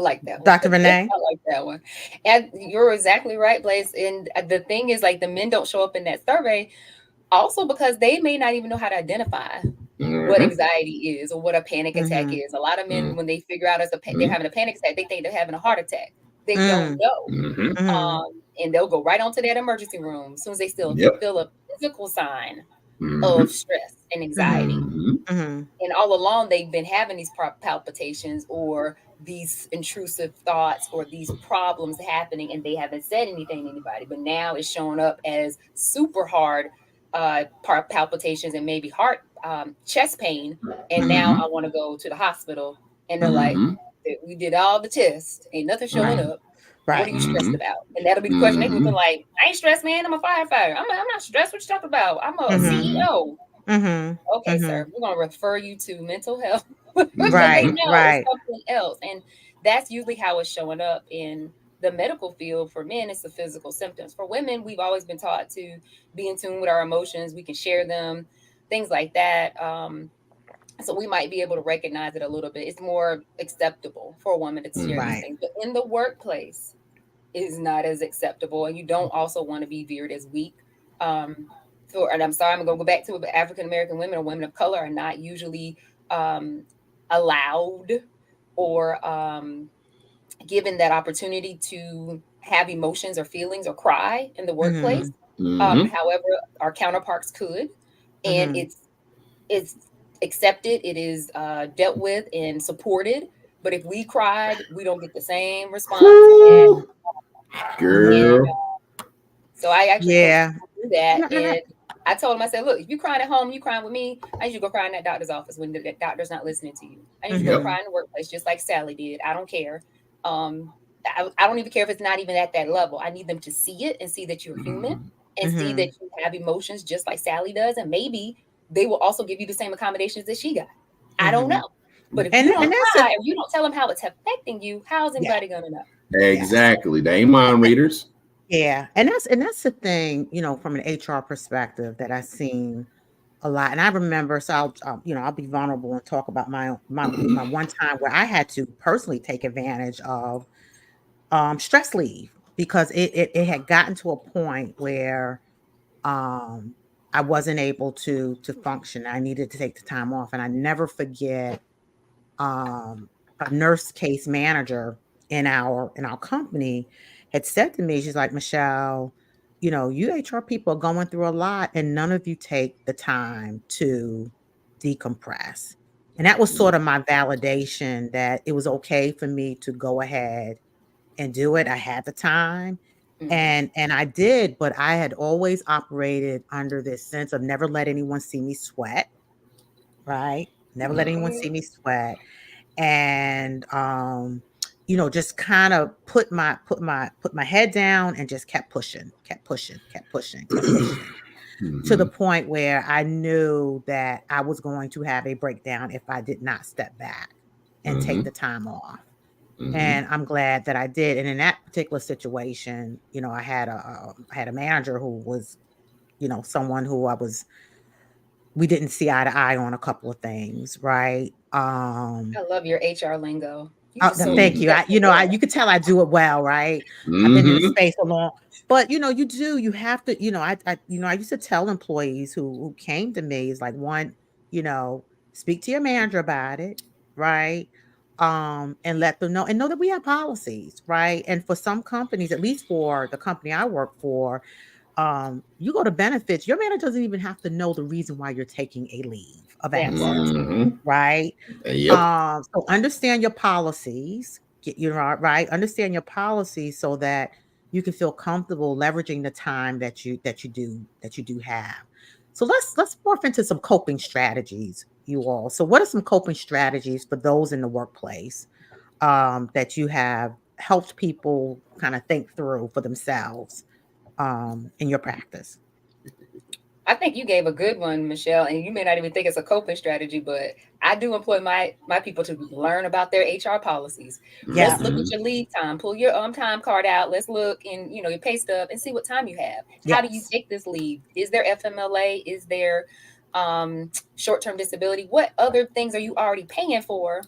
like that one. Dr. Renee? I like that one. And you're exactly right, Blaise. And the thing is, like, the men don't show up in that survey also because they may not even know how to identify what anxiety is or what a panic attack is. A lot of men, when they figure out they're having a panic attack, they think they're having a heart attack. They don't know. And they'll go right onto that emergency room as soon as they still feel a physical sign of stress and anxiety. And all along, they've been having these palpitations or these intrusive thoughts or these problems happening, and they haven't said anything to anybody. But now it's showing up as super hard palpitations and maybe heart chest pain. And now I want to go to the hospital. And they're like, we did all the tests. Ain't nothing showing up. What are you stressed about? And that'll be the question. They can be like, I ain't stressed, man. I'm a firefighter. I'm not stressed. What you talking about? I'm a CEO. Okay, sir. We're going to refer you to mental health. Right. It's something else. And that's usually how it's showing up in the medical field. For men, it's the physical symptoms. For women, we've always been taught to be in tune with our emotions. We can share them, things like that. So we might be able to recognize it a little bit. It's more acceptable for a woman to share these things. But in the workplace, it is not as acceptable. And you don't also want to be viewed as weak. And I'm sorry, I'm going to go back to African-American women or women of color are not usually allowed or given that opportunity to have emotions or feelings or cry in the workplace. However, our counterparts could. And it's accepted, it is dealt with and supported. But if we cried, we don't get the same response. Girl. So I actually do that. And I told him, I said, look, if you crying at home, you crying with me, I need you to go cry in that doctor's office when the doctor's not listening to you. I need you to go cry in the workplace, just like Sally did. I don't care. I don't even care if it's not even at that level. I need them to see it and see that you're human and see that you have emotions just like Sally does. And maybe they will also give you the same accommodations that she got. I don't know. But if you don't cry or you don't tell them how it's affecting you, how's anybody going to know? Exactly. They ain't mind readers. Yeah. And that's the thing, you know, from an HR perspective that I've seen a lot. And I remember, so I'll be vulnerable and talk about my one time where I had to personally take advantage of stress leave because it had gotten to a point where I wasn't able to function. I needed to take the time off. And I never forget a nurse case manager in our company had said to me, she's like, Michelle, you know, you HR people are going through a lot and none of you take the time to decompress. And that was sort of my validation that it was okay for me to go ahead and do it. I had the time and I did, but I had always operated under this sense of never let anyone see me sweat, right? Never let anyone see me sweat. And you know, just kind of put my head down and just kept pushing to the point where I knew that I was going to have a breakdown if I did not step back and take the time off. And I'm glad that I did. And in that particular situation, you know, I had a manager who was, you know, someone who I was we didn't see eye to eye on a couple of things, right? I love your HR lingo. You just so Thank you. well. You could tell I do it well, right? I've been in the space a long, but you have to, I used to tell employees who came to me is like, one, speak to your manager about it, right? And let them know and know that we have policies, right? And for some companies, at least for the company I work for, you go to benefits, your manager doesn't even have to know the reason why you're taking a leave of absence, right? Yep. So understand your policies, right? Understand your policies so that you can feel comfortable leveraging the time that you do have. So let's morph into some coping strategies, you all. So what are some coping strategies for those in the workplace that you have helped people kind of think through for themselves in your practice? I think you gave a good one, Michelle, and you may not even think it's a coping strategy, but I do employ my people to learn about their HR policies. Yeah. Let's look at your leave time. Pull your time card out. Let's look in, your pay stub and see what time you have. How do you take this leave? Is there FMLA? Is there short-term disability? What other things are you already paying for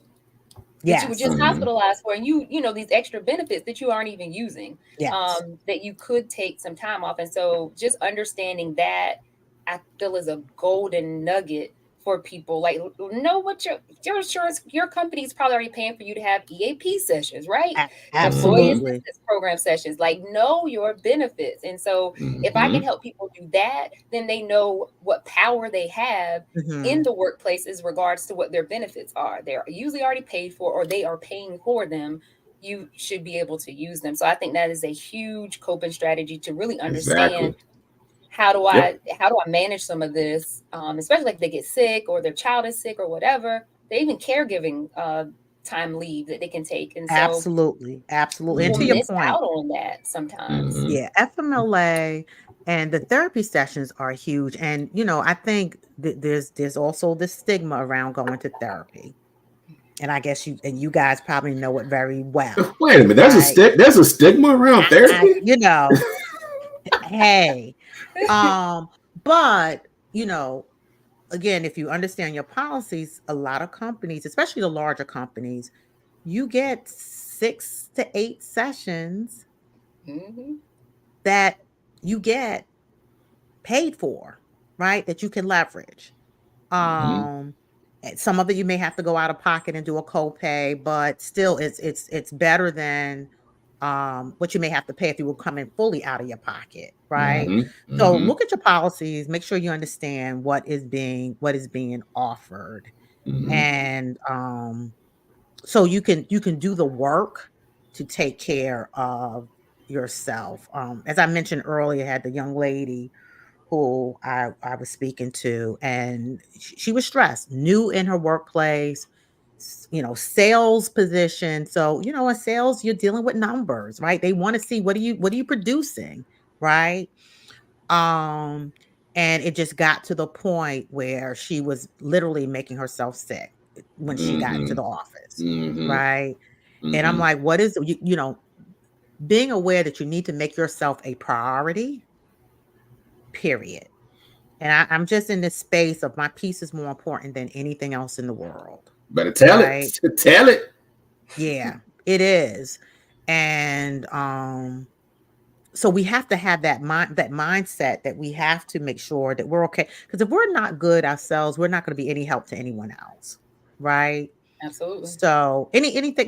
that you were just hospitalized for, and these extra benefits that you aren't even using, that you could take some time off? And so just understanding that, I feel, is a golden nugget for people. Like, know what your insurance, your company's probably already paying for you to have EAP sessions, right? Absolutely. Employee assistance program sessions. Like, know your benefits. And so if I can help people do that, then they know what power they have in the workplace as regards to what their benefits are. They're usually already paid for, or they are paying for them. You should be able to use them. So I think that is a huge coping strategy to really understand how do I manage some of this, especially like they get sick or their child is sick or whatever. They even caregiving time leave that they can take. And so absolutely. And to your point, out on that sometimes. Yeah, FMLA and the therapy sessions are huge. And I think there's also this stigma around going to therapy. And I guess you guys probably know it very well. Wait a minute, there's a stigma around therapy. Hey, but again, if you understand your policies, a lot of companies, especially the larger companies, you get 6 to 8 sessions that you get paid for, right? That you can leverage. Some of it you may have to go out of pocket and do a copay, but still it's better than what you may have to pay if you were coming fully out of your pocket, right? So look at your policies, make sure you understand what is being offered. And so you can do the work to take care of yourself. As I mentioned earlier, I had the young lady who I was speaking to, and she was stressed, new in her workplace, sales position. So, in sales, you're dealing with numbers, right? They want to see what are you producing, right? And it just got to the point where she was literally making herself sick when she got into the office, right? And I'm like, what is, being aware that you need to make yourself a priority, period. And I'm just in this space of my peace is more important than anything else in the world. Better tell it. Tell it. Yeah, it is. And so we have to have that mindset that we have to make sure that we're okay. Because if we're not good ourselves, we're not going to be any help to anyone else, right? Absolutely. So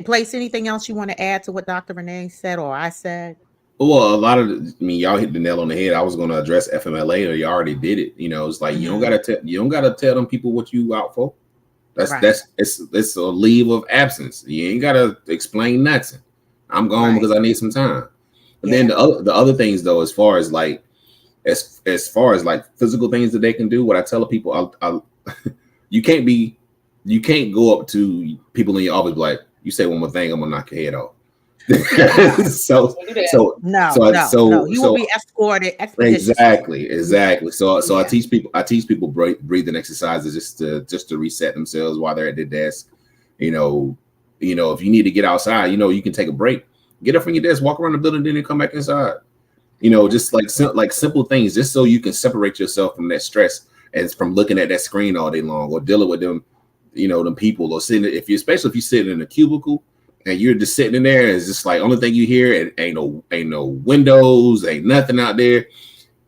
Blaise, anything else you want to add to what Dr. Renee said or I said? Well, a lot of y'all hit the nail on the head. I was going to address FMLA, or you already did it. It's like you don't gotta tell them people what you out for. It's a leave of absence. You ain't gotta explain nothing. I'm gone because I need some time. But then the other things though, as far as like physical things that they can do, what I tell people, you can't go up to people in your office like, you say one more thing, I'm gonna knock your head off. So you will be escorted expeditiously. Exactly. So I teach people breathing exercises just to reset themselves while they're at their desk. If you need to get outside, you can take a break, get up from your desk, walk around the building, then you come back inside. Just like simple things, just so you can separate yourself from that stress. And it's from looking at that screen all day long or dealing with them, them people or sitting, especially if you're sitting in a cubicle and you're just sitting in there, and it's just like only thing you hear, and ain't no windows, ain't nothing out there.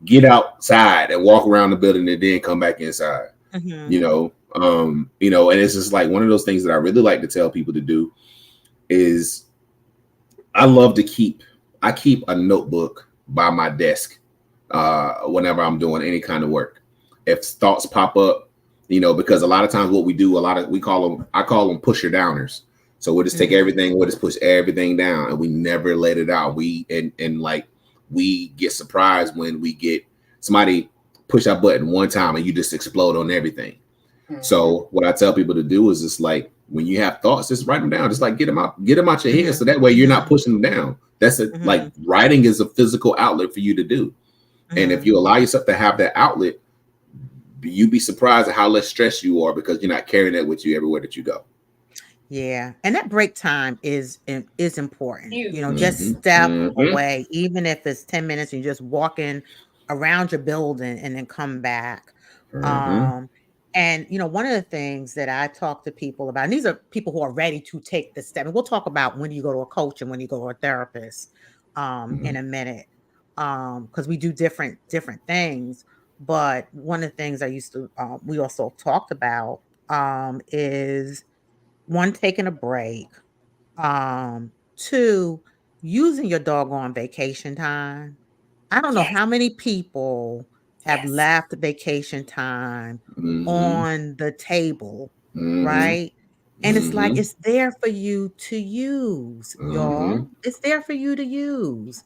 Get outside and walk around the building and then come back inside. And it's just like one of those things that I really like to tell people to do is I keep a notebook by my desk whenever I'm doing any kind of work. If thoughts pop up, because a lot of times what we do, I call them pusher downers. So we'll just take everything, we'll just push everything down, and we never let it out. We get surprised when we get somebody push our button one time and you just explode on everything. So what I tell people to do is just like, when you have thoughts, just write them down. Just like get them out your head. So that way you're not pushing them down. That's like writing is a physical outlet for you to do. And if you allow yourself to have that outlet, you'd be surprised at how less stressed you are because you're not carrying that with you everywhere that you go. Yeah. And that break time is important. Just step away, even if it's 10 minutes and you're just walking around your building and then come back. And, one of the things that I talk to people about, and these are people who are ready to take the step, and we'll talk about when you go to a coach and when you go to a therapist in a minute, because we do different things. But one of the things we also talked about is one, taking a break, two, using your doggone vacation time. I don't know how many people have left vacation time on the table, right? And it's like, it's there for you to use, y'all. It's there for you to use.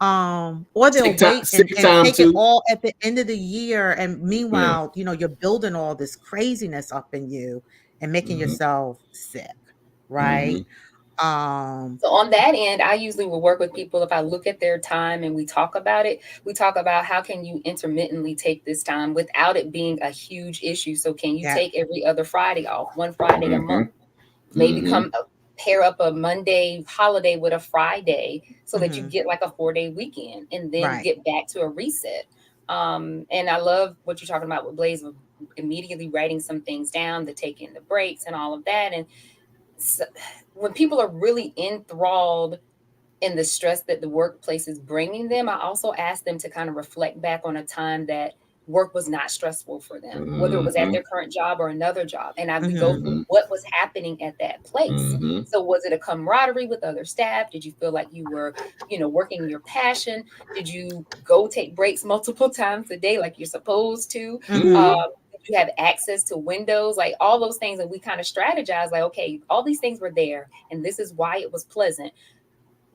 Or they'll wait and take it all at the end of the year. And meanwhile, you're building all this craziness up in you and making yourself sick, right? So on that end, I usually will work with people. If I look at their time and we talk about it, we talk about how can you intermittently take this time without it being a huge issue. So can you take every other Friday off, one Friday a month, maybe pair up a Monday holiday with a Friday so that you get like a 4-day weekend and then get back to a reset. And I love what you're talking about with Blaise, of immediately writing some things down, the taking the breaks and all of that. And so, when people are really enthralled in the stress that the workplace is bringing them, I also ask them to kind of reflect back on a time that work was not stressful for them, whether it was at their current job or another job. And we go through what was happening at that place. So was it a camaraderie with other staff? Did you feel like you were, working your passion? Did you go take breaks multiple times a day like you're supposed to? You have access to windows, like all those things. And we kind of strategize like, okay, all these things were there and this is why it was pleasant.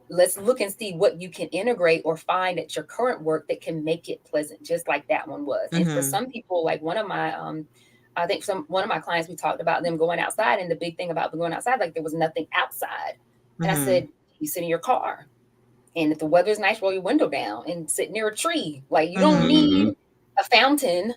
Let's look and see what you can integrate or find at your current work that can make it pleasant, just like that one was. And for some people, like one of my, one of my clients, we talked about them going outside, and the big thing about going outside, like there was nothing outside. And I said, you sit in your car, and if the weather's nice, roll your window down and sit near a tree. Like you don't need a fountain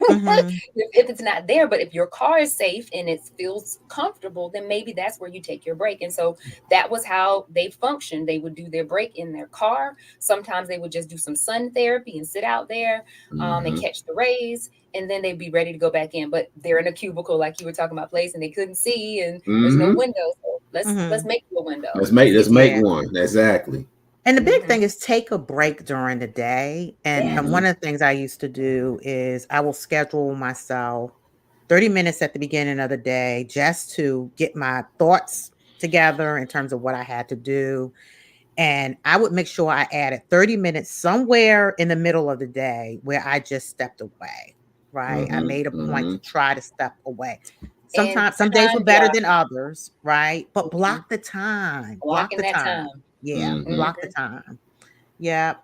if it's not there. But if your car is safe and it feels comfortable, then maybe that's where you take your break. And so that was how they functioned. They would do their break in their car. Sometimes they would just do some sun therapy and sit out there and catch the rays, and then they'd be ready to go back in. But they're in a cubicle like you were talking about, Blaise, and they couldn't see, and there's no window. So let's make a window. Let's make one. Exactly. And the big thing is take a break during the day. And one of the things I used to do is I will schedule myself 30 minutes at the beginning of the day just to get my thoughts together in terms of what I had to do. And I would make sure I added 30 minutes somewhere in the middle of the day where I just stepped away, right? I made a point to try to step away. Sometimes some days were better than others, right? But block the time. Blocking that time. Yeah, block the time. Yeah.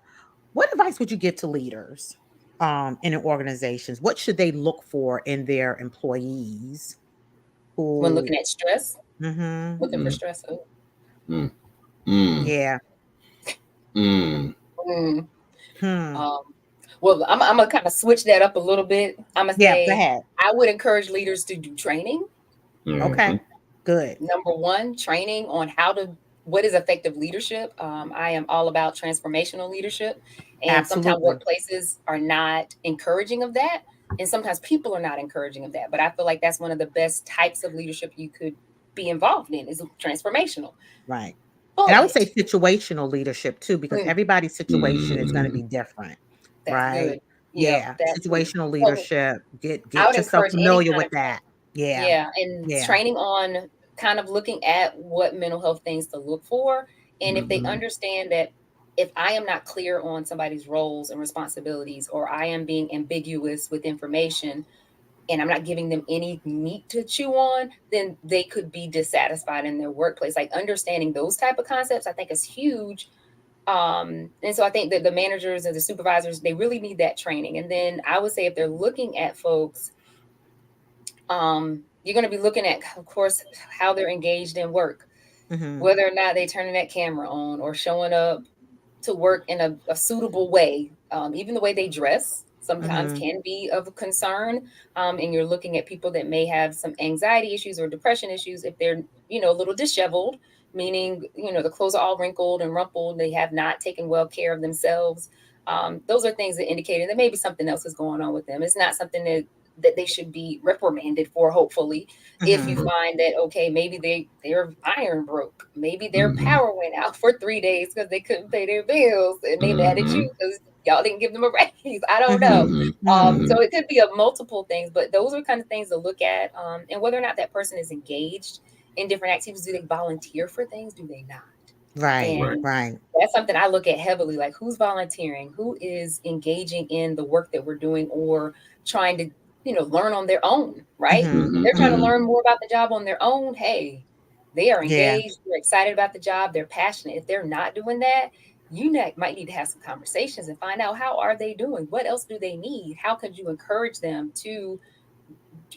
What advice would you give to leaders in organizations? What should they look for in their employees when looking at stress? Looking for stress. Yeah. Well, I'm gonna kind of switch that up a little bit. I'm gonna say, go ahead. I would encourage leaders to do training. Okay, good. Number one, training on what is effective leadership. I am all about transformational leadership, and sometimes workplaces are not encouraging of that. And sometimes people are not encouraging of that. But I feel like that's one of the best types of leadership you could be involved in, is transformational. Right. But And I would say situational leadership too, because Mm. everybody's situation is going to be different. That's Right. good. Yeah. that's good. Situational So leadership. I Get would yourself encourage any familiar kind with of that. Yeah. yeah, and Yeah. training on kind of looking at what mental health things to look for. And if they understand that if I am not clear on somebody's roles and responsibilities, or I am being ambiguous with information, and I'm not giving them any meat to chew on, then they could be dissatisfied in their workplace. Like understanding those type of concepts, I think is huge. And so I think that the managers and the supervisors, they really need that training. And then I would say if they're looking at folks, you're going to be looking at, of course, how they're engaged in work, whether or not they turning that camera on or showing up to work in a suitable way. Even the way they dress sometimes can be of concern. And you're looking at people that may have some anxiety issues or depression issues if they're, a little disheveled, meaning, the clothes are all wrinkled and rumpled. They have not taken well care of themselves. Those are things that indicate that maybe something else is going on with them. It's not something that they should be reprimanded for, hopefully. If you find that, okay, maybe their iron broke, maybe their power went out for 3 days because they couldn't pay their bills, and they mad at you because y'all didn't give them a raise. I don't know. So it could be a multiple things, but those are kind of things to look at. And whether or not that person is engaged in different activities. Do they volunteer for things? Do they not? Right. And Right. that's something I look at heavily, like who's volunteering, who is engaging in the work that we're doing, or trying to, learn on their own, right? They're trying to learn more about the job on their own. Hey, they are Yeah. engaged, they're excited about the job, they're passionate. If they're not doing that, might need to have some conversations and find out, how are they doing? What else do they need? How could you encourage them to,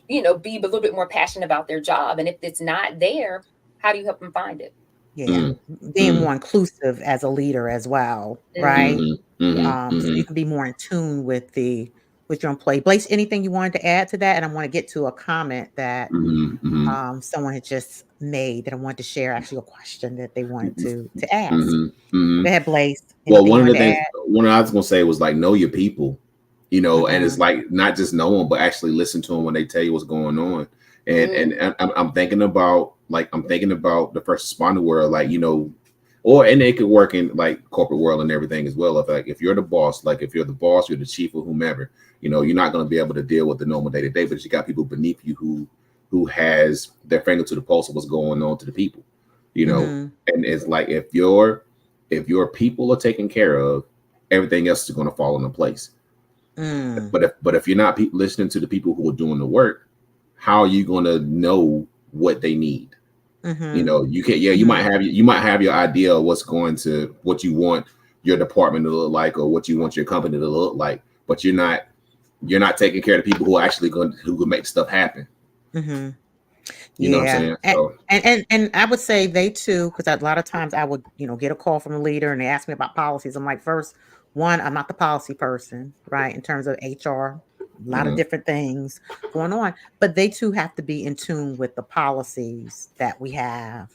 be a little bit more passionate about their job? And if it's not there, how do you help them find it? Yeah. Being more inclusive as a leader as well, right? So you can be more in tune with your employee. Blaise, anything you wanted to add to that? And I want to get to a comment that someone had just made that I wanted to share, actually a question that they wanted to ask. Go ahead, Blaise. Well, one of the things I was going to say was like, know your people, and it's like not just know them, but actually listen to them when they tell you what's going on. And I'm thinking about the first responder world, like, and it could work in like corporate world and everything as well. If you're the boss, you're the chief or whomever, you're not going to be able to deal with the normal day to day, but you got people beneath you who has their finger to the pulse of what's going on to the people, and it's like, if your people are taken care of, everything else is going to fall into place. But if you're not listening to the people who are doing the work, how are you going to know what they need? You can, you might have your idea of what you want your department to look like, or what you want your company to look like, but you're not taking care of the people who are actually who can make stuff happen. You know what I'm saying? So, and I would say they too, because a lot of times I would, get a call from a leader and they ask me about policies. I'm like, first, one, I'm not the policy person, right? In terms of HR, a lot of different things going on, but they too have to be in tune with the policies that we have,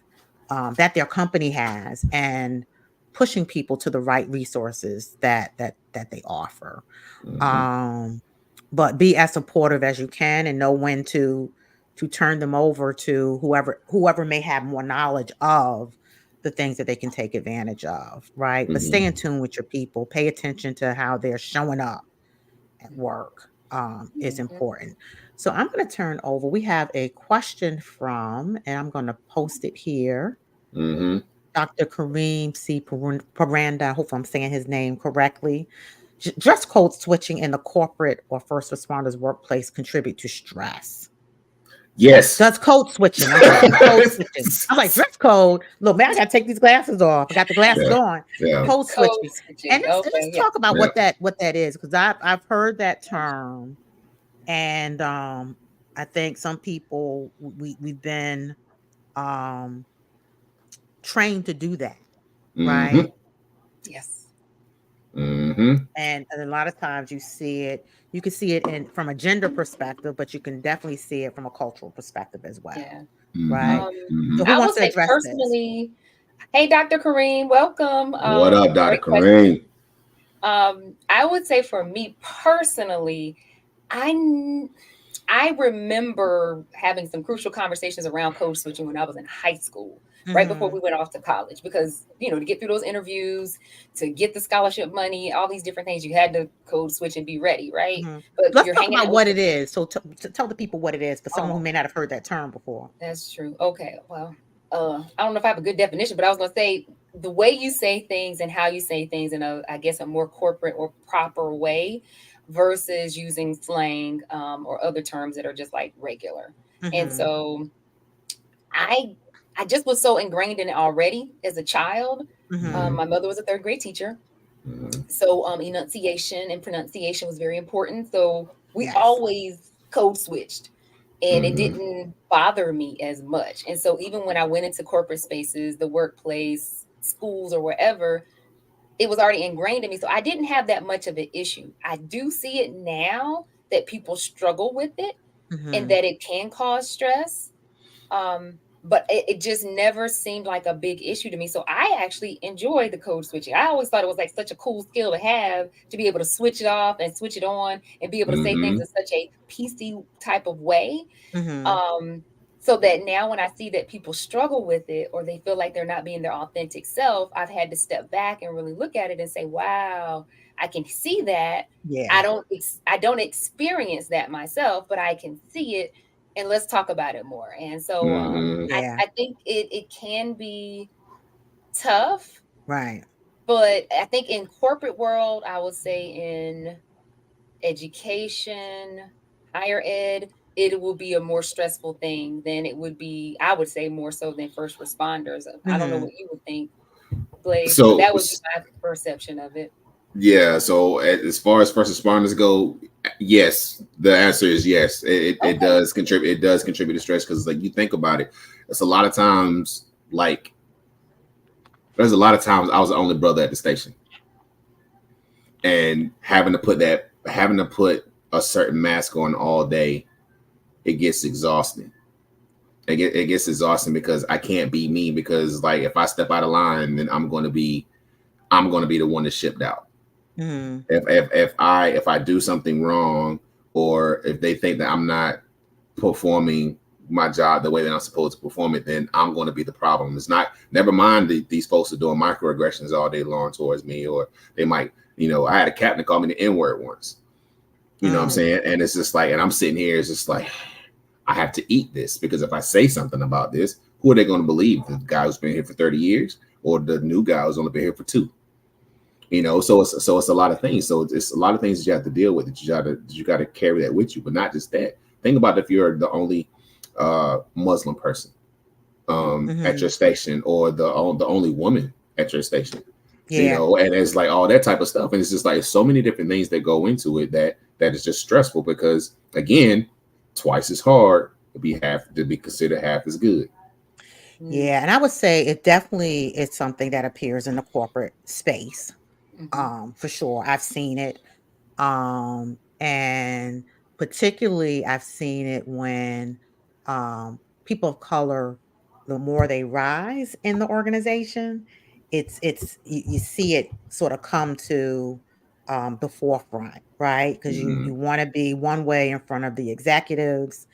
that their company has, and pushing people to the right resources that they offer. But be as supportive as you can, and know when to turn them over to whoever may have more knowledge of the things that they can take advantage of, right? But stay in tune with your people. Pay attention to how they're showing up at work, is important. So I'm going to turn over. We have a question from, and I'm going to post it here. Dr. Kareem C. Paranda. I hope I'm saying his name correctly. Dress code switching in the corporate or first responders workplace contribute to stress? Yes. Does code switching. Code switching. I'm like, dress code. Look, man, I got to take these glasses off. I got the glasses on. Code switching. And let's talk about what that is, because I've heard that term, and I think some people we've been trained to do that, right? Yes. And a lot of times you can see it from a gender perspective, but you can definitely see it from a cultural perspective as well. Right. So who I wants will to say address personally, hey, Dr. Kareem, welcome. What up, Dr. Kareem? I would say for me personally, I remember having some crucial conversations around code switching when I was in high school, right before we went off to college, because, to get through those interviews, to get the scholarship money, all these different things, you had to code switch and be ready, right? But Let's you're talk hanging about out what with it is. So tell the people what it is, for someone who may not have heard that term before. That's true. Okay. Well, I don't know if I have a good definition, but I was going to say the way you say things and how you say things in I guess, a more corporate or proper way versus using slang or other terms that are just like regular. And so I just was so ingrained in it already as a child. My mother was a third grade teacher. So enunciation and pronunciation was very important. So we always code switched. And it didn't bother me as much. And so even when I went into corporate spaces, the workplace, schools, or wherever, it was already ingrained in me. So I didn't have that much of an issue. I do see it now that people struggle with it and that it can cause stress. But it just never seemed like a big issue to me. So I actually enjoy the code switching. I always thought it was like such a cool skill to have, to be able to switch it off and switch it on and be able to say things in such a PC type of way. So that now when I see that people struggle with it or they feel like they're not being their authentic self, I've had to step back and really look at it and say, wow, I can see that. I don't experience that myself, but I can see it. And let's talk about it more. And so I think it can be tough. Right. But I think in corporate world, I would say in education, higher ed, it will be a more stressful thing than it would be, I would say, more so than first responders. I don't know what you would think, Blaise, but that would be my perception of it. Yeah. So as far as first responders go, yes, the answer is yes. It does contribute. It does contribute to stress because, like, you think about it, it's a lot of times. Like, there's a lot of times I was the only brother at the station, and having to put a certain mask on all day, it gets exhausting. It gets exhausting because I can't be me, because, like, if I step out of line, then I'm going to be the one that's shipped out. If I do something wrong, or if they think that I'm not performing my job the way that I'm supposed to perform it, then I'm going to be the problem. It's not, never mind these folks are doing microaggressions all day long towards me, or they might, I had a captain call me the N-word once, you know what I'm saying? And it's just like, and I'm sitting here, it's just like, I have to eat this, because if I say something about this, who are they going to believe? The guy who's been here for 30 years or the new guy who's only been here for 2? So it's a lot of things. So it's a lot of things that you have to deal with, that you got to carry that with you. But not just that. Think about if you're the only Muslim person at your station, or the only woman at your station. And it's like all that type of stuff. And it's just like so many different things that go into it that is just stressful, because, again, twice as hard to be considered half as good. Yeah, and I would say it definitely is something that appears in the corporate space. For sure. I've seen it. And particularly I've seen it when people of color, the more they rise in the organization, you see it sort of come to the forefront, right? Because you want to be one way in front of the executives,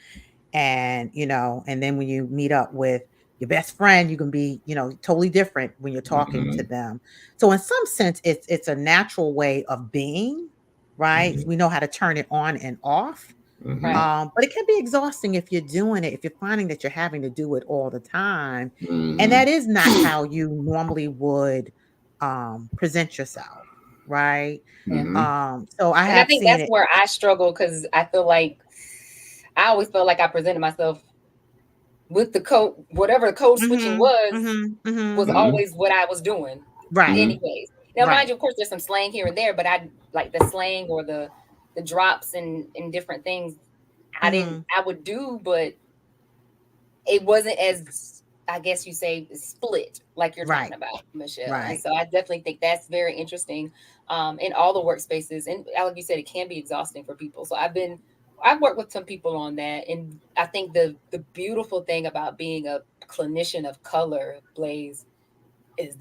and and then when you meet up with your best friend, you can be totally different when you're talking to them. So in some sense, it's a natural way of being, right? We know how to turn it on and off. But it can be exhausting if you're doing it, if you're finding that you're having to do it all the time, and that is not how you normally would present yourself, right? So I think seen that's it. where I struggle, because I feel like I always felt like I presented myself with the code, whatever the code switching was always what I was doing. Right. Anyways. Now, mind you, of course, there's some slang here and there, but I like the slang or the drops and different things I would do, but it wasn't as, I guess you say, split like you're talking about, Michelle. And so I definitely think that's very interesting in all the workspaces. And like you said, it can be exhausting for people. So I've worked with some people on that. And I think the beautiful thing about being a clinician of color, Blaise, is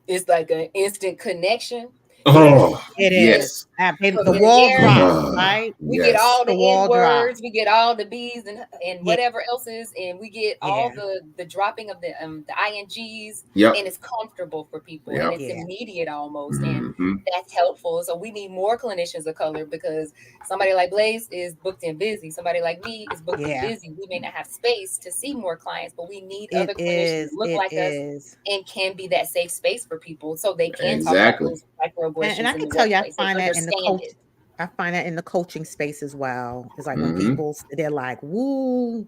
it's like an instant connection. Oh, It yes. is. The So in a wall year, drops, Ah, right? we get yes. all The the N wall drops. words, we get all the B's and Yeah, whatever else is, and we get all yeah, the dropping of the INGs, Yep. and it's comfortable for people and Yep. it's yeah. immediate almost, and Mm-hmm. that's helpful. So we need more clinicians of color because somebody like Blaise is booked and busy. Somebody like me is booked and Yeah. busy. We may not have space to see more clients, but we need It other clinicians that is. look It like us is. and can be that safe space for people so they can talk about Exactly. those And microaggressions I in can the tell you, workplace and understand it. I find that in the coaching space as well. It's like when Mm-hmm. people, they're like, woo,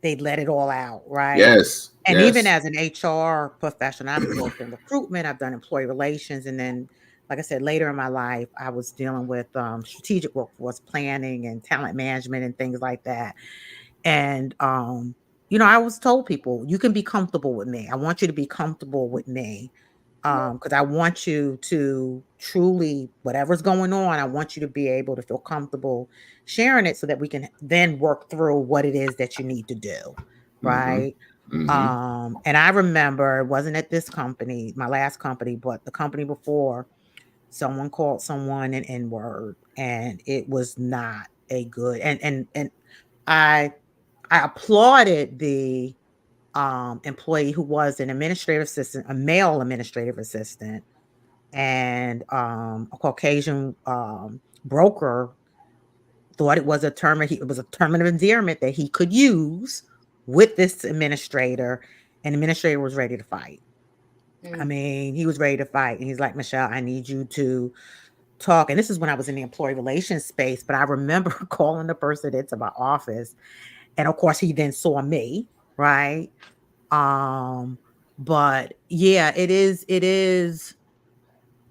they let it all out, right? Yes. And even Yes. as an HR professional, I've worked in recruitment, I've done employee relations, and then, like I said, later in my life, I was dealing with strategic workforce planning and talent management and things like that. And I always told people, you can be comfortable with me. I want you to be comfortable with me. Because I want you to truly, whatever's going on, I want you to be able to feel comfortable sharing it so that we can then work through what it is that you need to do. Mm-hmm. Right. Mm-hmm. And I remember it wasn't at this company, my last company, but the company before, someone called someone an N-word, and it was not a good, and I I applauded the employee who was an administrative assistant, a male administrative assistant, and a Caucasian broker thought it was it was a term of endearment that he could use with this administrator, and the administrator was ready to fight. I mean, he was ready to fight, and he's like, Michelle, I need you to talk. And this is when I was in the employee relations space, but I remember calling the person into my office, and of course, he then saw me, right? Um, but yeah, it is,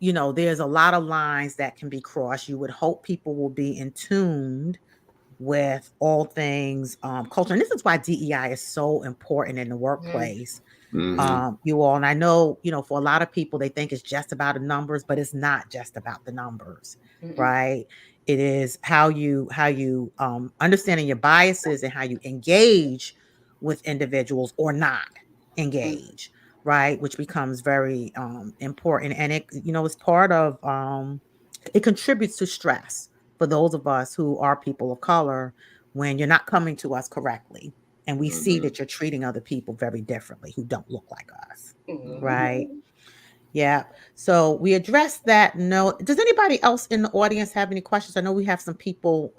there's a lot of lines that can be crossed. You would hope people will be in tuned with all things culture. And this is why DEI is so important in the Mm, workplace. Mm-hmm. You all, and I know, for a lot of people, they think it's just about the numbers, but it's not just about the numbers, mm-mm, right? It is how you understanding your biases and how you engage with individuals or not mm, engage, right? Which becomes very important. And it's part of it contributes to stress for those of us who are people of color when you're not coming to us correctly and we see Mm-hmm. that you're treating other people very differently who don't look like us, right? mhm. Yeah. So we addressed that note. Does anybody else in the audience have any questions? I know we have some people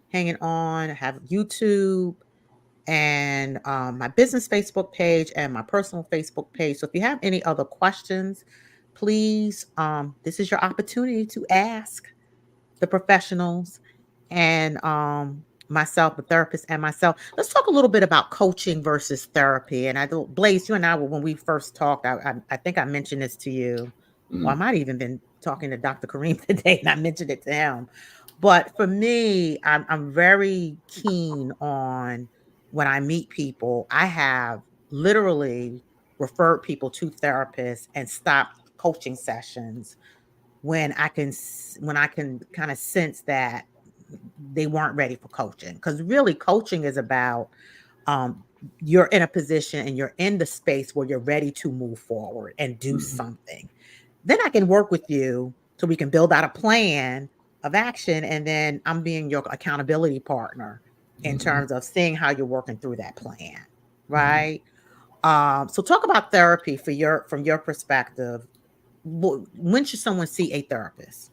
hanging on, have YouTube and my business Facebook page and my personal Facebook page. So if you have any other questions, please, this is your opportunity to ask the professionals and myself, the therapist, and myself. Let's talk a little bit about coaching versus therapy. And I know, Blaise, you and I, when we first talked, I think I mentioned this to you, or I might have even been talking to Dr. Kareem today, and I mentioned it to him. But for me, I'm very keen on when I meet people, I have literally referred people to therapists and stopped coaching sessions when I can kind of sense that they weren't ready for coaching, because really coaching is about um you're in a position and you're in the space where you're ready to move forward and do Mm-hmm. something. Then I can work with you so we can build out a plan of action, and then I'm being your accountability partner in Mm-hmm. terms of seeing how you're working through that plan, right? So talk about therapy from your perspective. When should someone see a therapist?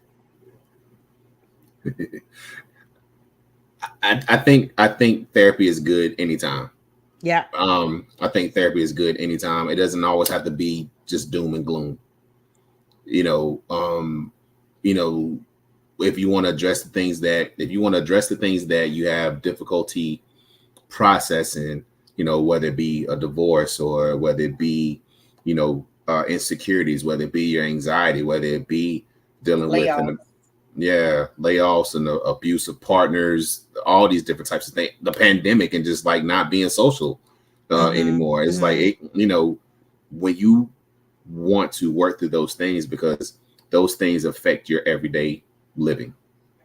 I think therapy is good anytime. Yeah. I think therapy is good anytime. It doesn't always have to be just doom and gloom. You know, um, you know, if you want to address the things that you have difficulty processing, whether it be a divorce or whether it be, insecurities, whether it be your anxiety, whether it be dealing with Layoff. layoffs and abusive partners, all these different types of things, the pandemic and just like not being social Mhm, anymore. It's like, mhm. when you want to work through those things, because those things affect your everyday living.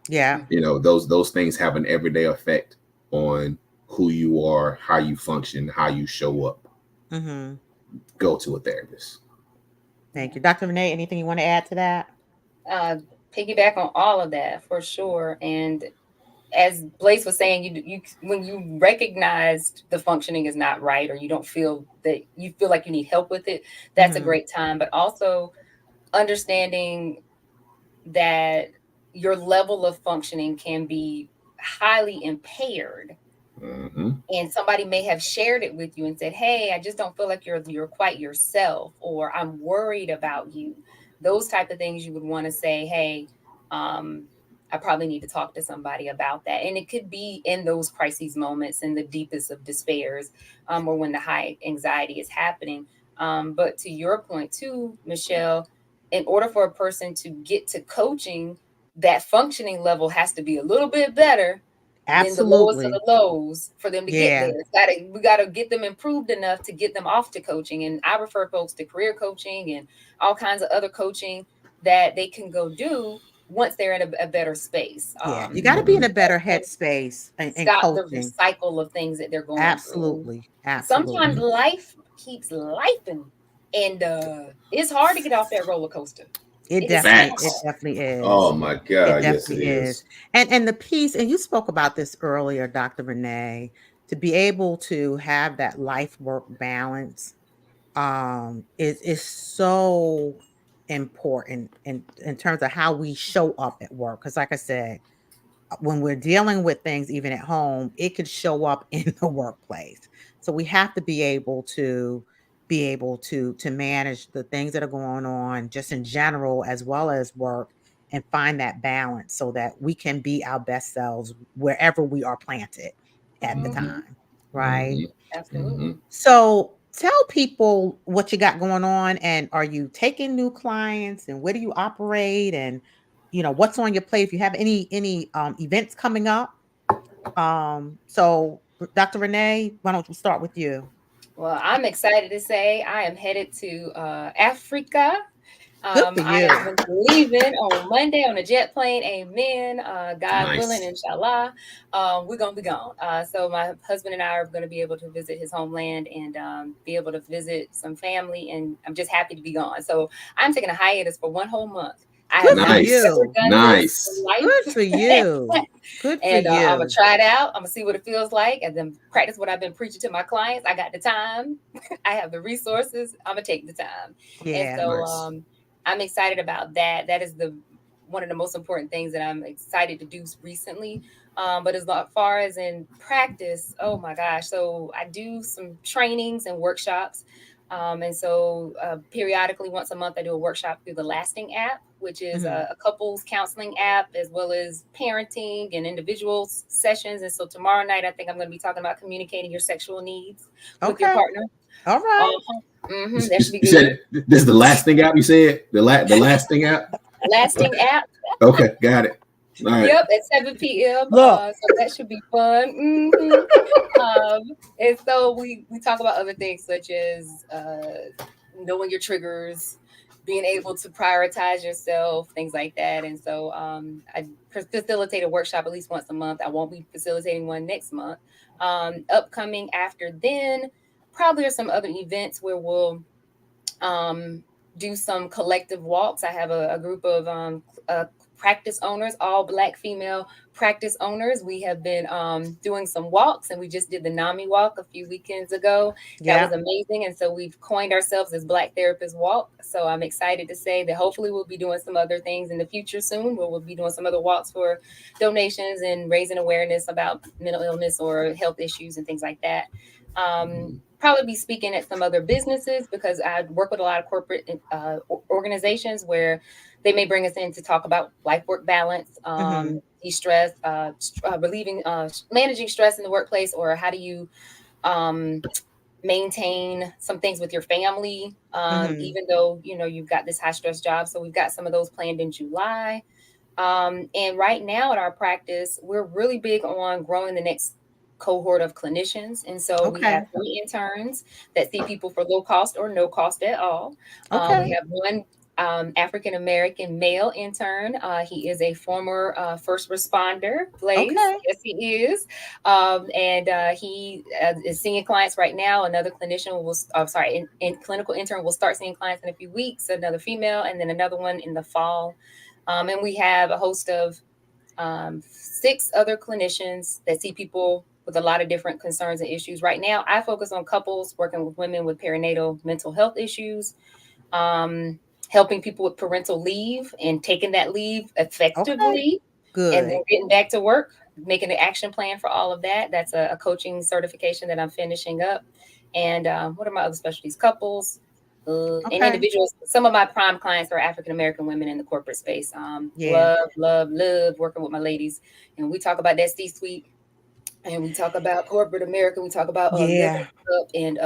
Yeah. Those things have an everyday effect on who you are, how you function, how you show up. Mhm. Go to a therapist. Thank you. Dr. Renee, anything you want to add to that? Piggyback on all of that for sure. And as Blaise was saying, you when you recognized the functioning is not right, or you don't feel that you feel like you need help with it, that's a great time. But also understanding that your level of functioning can be highly impaired. And somebody may have shared it with you and said, "Hey, I just don't feel like you're quite yourself," or "I'm worried about you." Those type of things you would want to say, "Hey, um, I probably need to talk to somebody about that." And it could be in those crises moments, in the deepest of despairs, or when the high anxiety is happening. But to your point too, Michelle, in order for a person to get to coaching, that functioning level has to be a little bit better than the lowest of Absolutely. the lows for them to get Yeah. there. We gotta get them improved enough to get them off to coaching. And I refer folks to career coaching and all kinds of other coaching that they can go do once they're in a better space. Yeah. You got to be in a better And headspace in stop the coaching. cycle of things that they're going through. And Absolutely. sometimes Absolutely. life keeps lifing, and it's hard to get off that roller coaster. It It is so definitely, it hard. definitely is. Oh my It God, yes it definitely is. is. And the piece, and you spoke about this earlier, Dr. Renee, to be able to have that life work balance is so important in terms of how we show up at work. Because like I said, when we're dealing with things even at home, it could show up in the workplace. So we have to be able to manage the things that are going on just in general as well as work, and find that balance so that we can be our best selves wherever we are planted at the Hmm. time, right? Absolutely. So tell people what you got going on, and are you taking new clients, and where do you operate, and what's on your plate if you have any events coming up. So Dr. Renee, why don't we start with you? Well, I'm excited to say I am headed to Africa. Good for I you. am going to be leaving on Monday on a jet plane. Amen. God willing, Nice. inshallah. We're going to be gone. So my husband and I are going to be able to visit his homeland and be able to visit some family. And I'm just happy to be gone. So I'm taking a hiatus for 1 whole month. I have Good for not ever you. done this Nice. in Good for you. life. Good for And I'm going you. to try it out. I'm going to see what it feels like and then practice what I've been preaching to my clients. I got the time. I have the resources. I'm going to take the time. And Yeah. so Nice. I'm excited about that. That is one of the most important things that I'm excited to do recently. But as far as in practice, oh my gosh. So I do some trainings and workshops. And so periodically, once a month, I do a workshop through the Lasting app, which is Mhm. a couples counseling app, as well as parenting and individual sessions. And so tomorrow night, I think I'm going to be talking about communicating your sexual needs with your Okay. partner. All right. That should be You good. said this is the last thing out. You said the last thing out. Lasting app. Okay, got it. All right. Yep, at 7 p.m. Look. So that should be fun. And so we talk about other things such as knowing your triggers, being able to prioritize yourself, things like that. And so I facilitate a workshop at least once a month. I won't be facilitating one next month. Upcoming after then, probably are some other events where we'll do some collective walks. I have a group of practice owners, all Black female practice owners. We have been doing some walks, and we just did the NAMI walk a few weekends ago. That was Yeah. amazing. And so we've coined ourselves as Black Therapists Walk. So I'm excited to say that hopefully we'll be doing some other things in the future soon, where we'll be doing some other walks for donations and raising awareness about mental illness or health issues and things like that. Probably be speaking at some other businesses because I work with a lot of corporate organizations where they may bring us in to talk about life work balance, Mhm. de-stress, relieving, managing stress in the workplace, or how do you um, maintain some things with your family, Mhm. even though you've got this high stress job. So we've got some of those planned in July. And right now at our practice, we're really big on growing the next cohort of clinicians. And so we have Okay. 3 interns that see people for low cost or no cost at all. We Okay. have one African American male intern. He is a former first responder, Blaise. Okay. Yes, he is. And he is seeing clients right now. Another clinician will, in clinical intern will start seeing clients in a few weeks, another female, and then another one in the fall. And we have a host of 6 other clinicians that see people with a lot of different concerns and issues. Right now, I focus on couples, working with women with perinatal mental health issues, helping people with parental leave and taking that leave effectively, and then Good. getting back to work, making an action plan for all of that. That's a coaching certification that I'm finishing up. And what are my other specialties? Couples, and Okay. individuals. Some of my prime clients are African American women in the corporate space. Yeah. Love working with my ladies, and we talk about that C-suite, and we talk about corporate America. We talk about living Yeah. up and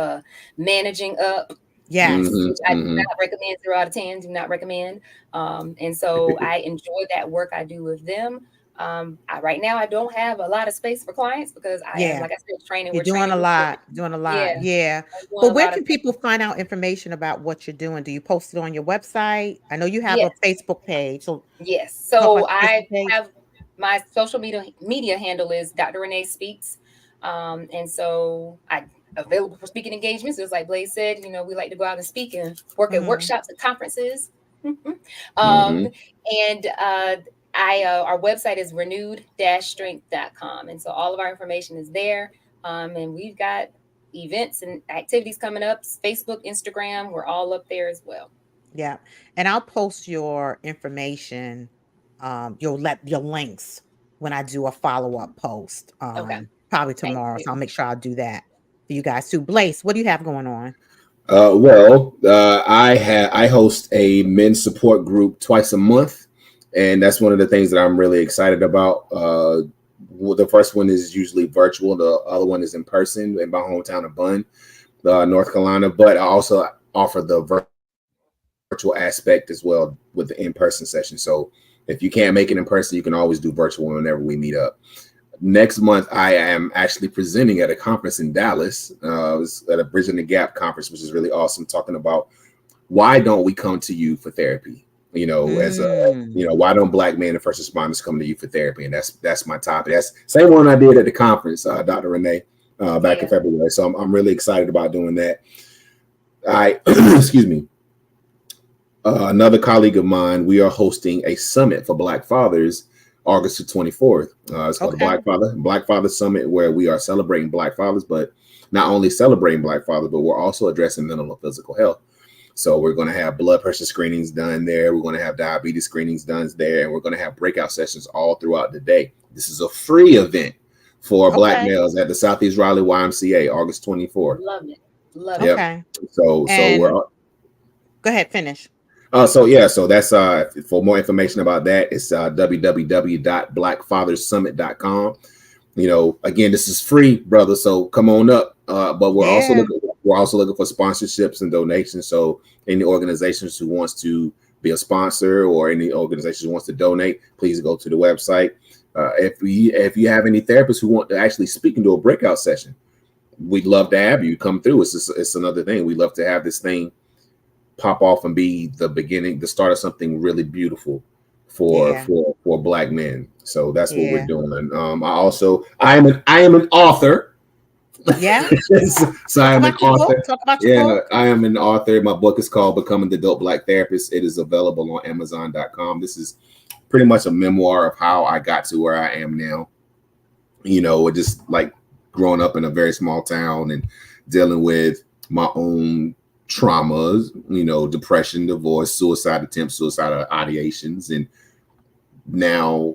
managing up, Yes. which I do not recommend. 0 out of 10, do not recommend. And so I enjoy that work I do with them. Right now, I don't have a lot of space for clients because I am, Yeah. like I said, training. You're We're doing training a new lot. coaches. Doing a Yeah, lot. Yeah. I'm doing But a where lot of can people find out information about what you're doing? Do you post it on your website? I know you have a yes. Facebook page. So Yes. talk So about your I Facebook page. have my social media handle is Dr. Renee Speaks. And so I available for speaking engagements. Just like Blaise said, we like to go out and speak and work at Mhm. workshops and conferences. And our website is renewed-strength.com. And so all of our information is there. And we've got events and activities coming up, Facebook, Instagram, we're all up there as well. Yeah. And I'll post your information, your links when I do a follow-up post, Okay. probably Thank tomorrow. you. So I'll make sure I'll do that for you guys too. Blaise, what do you have going on? I host a men's support group twice a month, and that's one of the things that I'm really excited about. The first one is usually virtual. The other one is in person in my hometown of Bunn, North Carolina. But I also offer the virtual aspect as well with the in-person session. So if you can't make it in person, you can always do virtual whenever we meet up. Next month, I am actually presenting at a conference in Dallas, at a Bridging the Gap conference, which is really awesome, talking about why don't we come to you for therapy? Why don't Black men and first responders come to you for therapy? And that's my topic. That's same one I did at the conference, Dr. Renee, back in February. So I'm really excited about doing that. Excuse me. Another colleague of mine, we are hosting a summit for Black fathers August the 24th. It's called the Black Father Summit, where we are celebrating Black fathers, but not only celebrating Black fathers, but we're also addressing mental and physical health. So we're going to have blood pressure screenings done there. We're going to have diabetes screenings done there, and we're going to have breakout sessions all throughout the day. This is a free event for Black males at the Southeast Raleigh YMCA, August 24th. Love it. Love it. Okay. So we're go ahead, finish. So that's for more information about that, it's www.blackfathersummit.com. Again, this is free, brother. So come on up. But we're also looking for sponsorships and donations. So any organizations who wants to be a sponsor or any organization who wants to donate, please go to the website. If you have any therapists who want to actually speak into a breakout session, we'd love to have you come through. It's another thing. We love to have this thing pop off and be the start of something really beautiful for Black men. So that's what we're doing. I am an author. Yeah. So I am an author. Talk about your book. I am an author. My book is called Becoming the Dope Black Therapist. It is available on Amazon.com. This is pretty much a memoir of how I got to where I am now. Just like growing up in a very small town and dealing with my own traumas, depression, divorce, suicide attempts, suicidal ideations, and now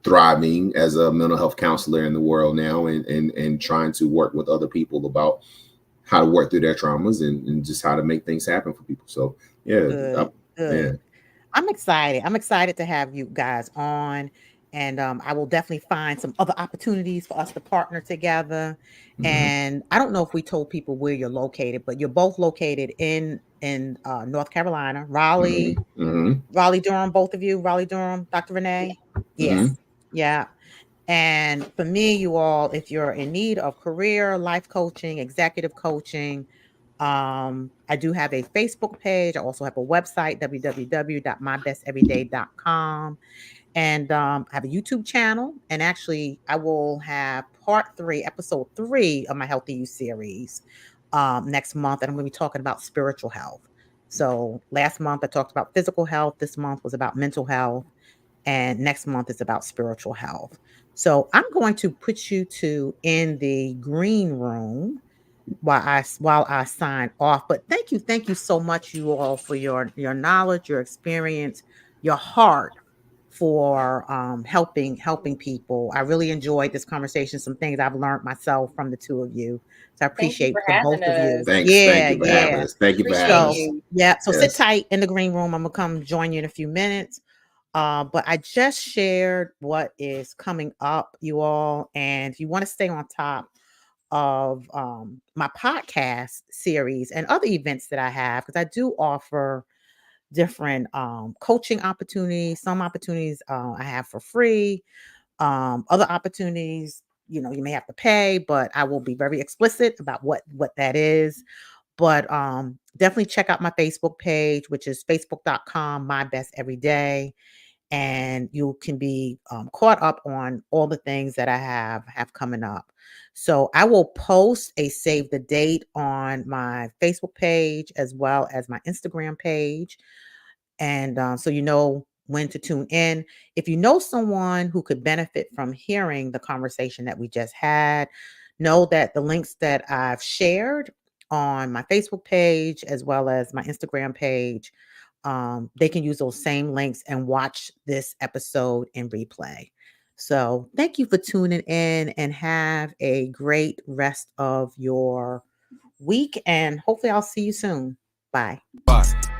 thriving as a mental health counselor in the world now, and trying to work with other people about how to work through their traumas and just how to make things happen for people. So Good. I'm excited. I'm excited to have you guys on. And I will definitely find some other opportunities for us to partner together. Mm-hmm. And I don't know if we told people where you're located, but you're both located in North Carolina, Raleigh, Raleigh, Durham, both of you, Raleigh, Durham, Dr. Renee. Yes. Yeah. And for me, you all, if you're in need of career, life coaching, executive coaching, I do have a Facebook page. I also have a website, www.mybesteveryday.com. And I have a YouTube channel. And actually, I will have episode 3 of my Healthy You series next month. And I'm going to be talking about spiritual health. So last month, I talked about physical health. This month was about mental health. and next month is about spiritual health. So I'm going to put you two in the green room while I sign off. But thank you so much, you all, for your knowledge, your experience, your heart for helping people. I really enjoyed this conversation. Some things I've learned myself from the two of you. So I Thank you appreciate for the both having of you. us. Thanks. Yeah, Thank you for having us. Thank you for having So us. you. yeah, so sit Yes. tight in the green room. I'm gonna come join you in a few minutes. But I just shared what is coming up, you all, and if you want to stay on top of my podcast series and other events that I have, because I do offer different coaching opportunities. Some opportunities I have for free. Other opportunities, you know, you may have to pay, but I will be very explicit about what that is. But definitely check out my Facebook page, which is facebook.com my best every day, and you can be caught up on all the things that I have coming up. So I will post a save the date on my Facebook page as well as my Instagram page, and so you know when to tune in. If you know someone who could benefit from hearing the conversation that we just had, know that the links that I've shared on my Facebook page as well as my Instagram page, they can use those same links and watch this episode in replay. So thank you for tuning in, and have a great rest of your week, and hopefully I'll see you soon. Bye. Bye.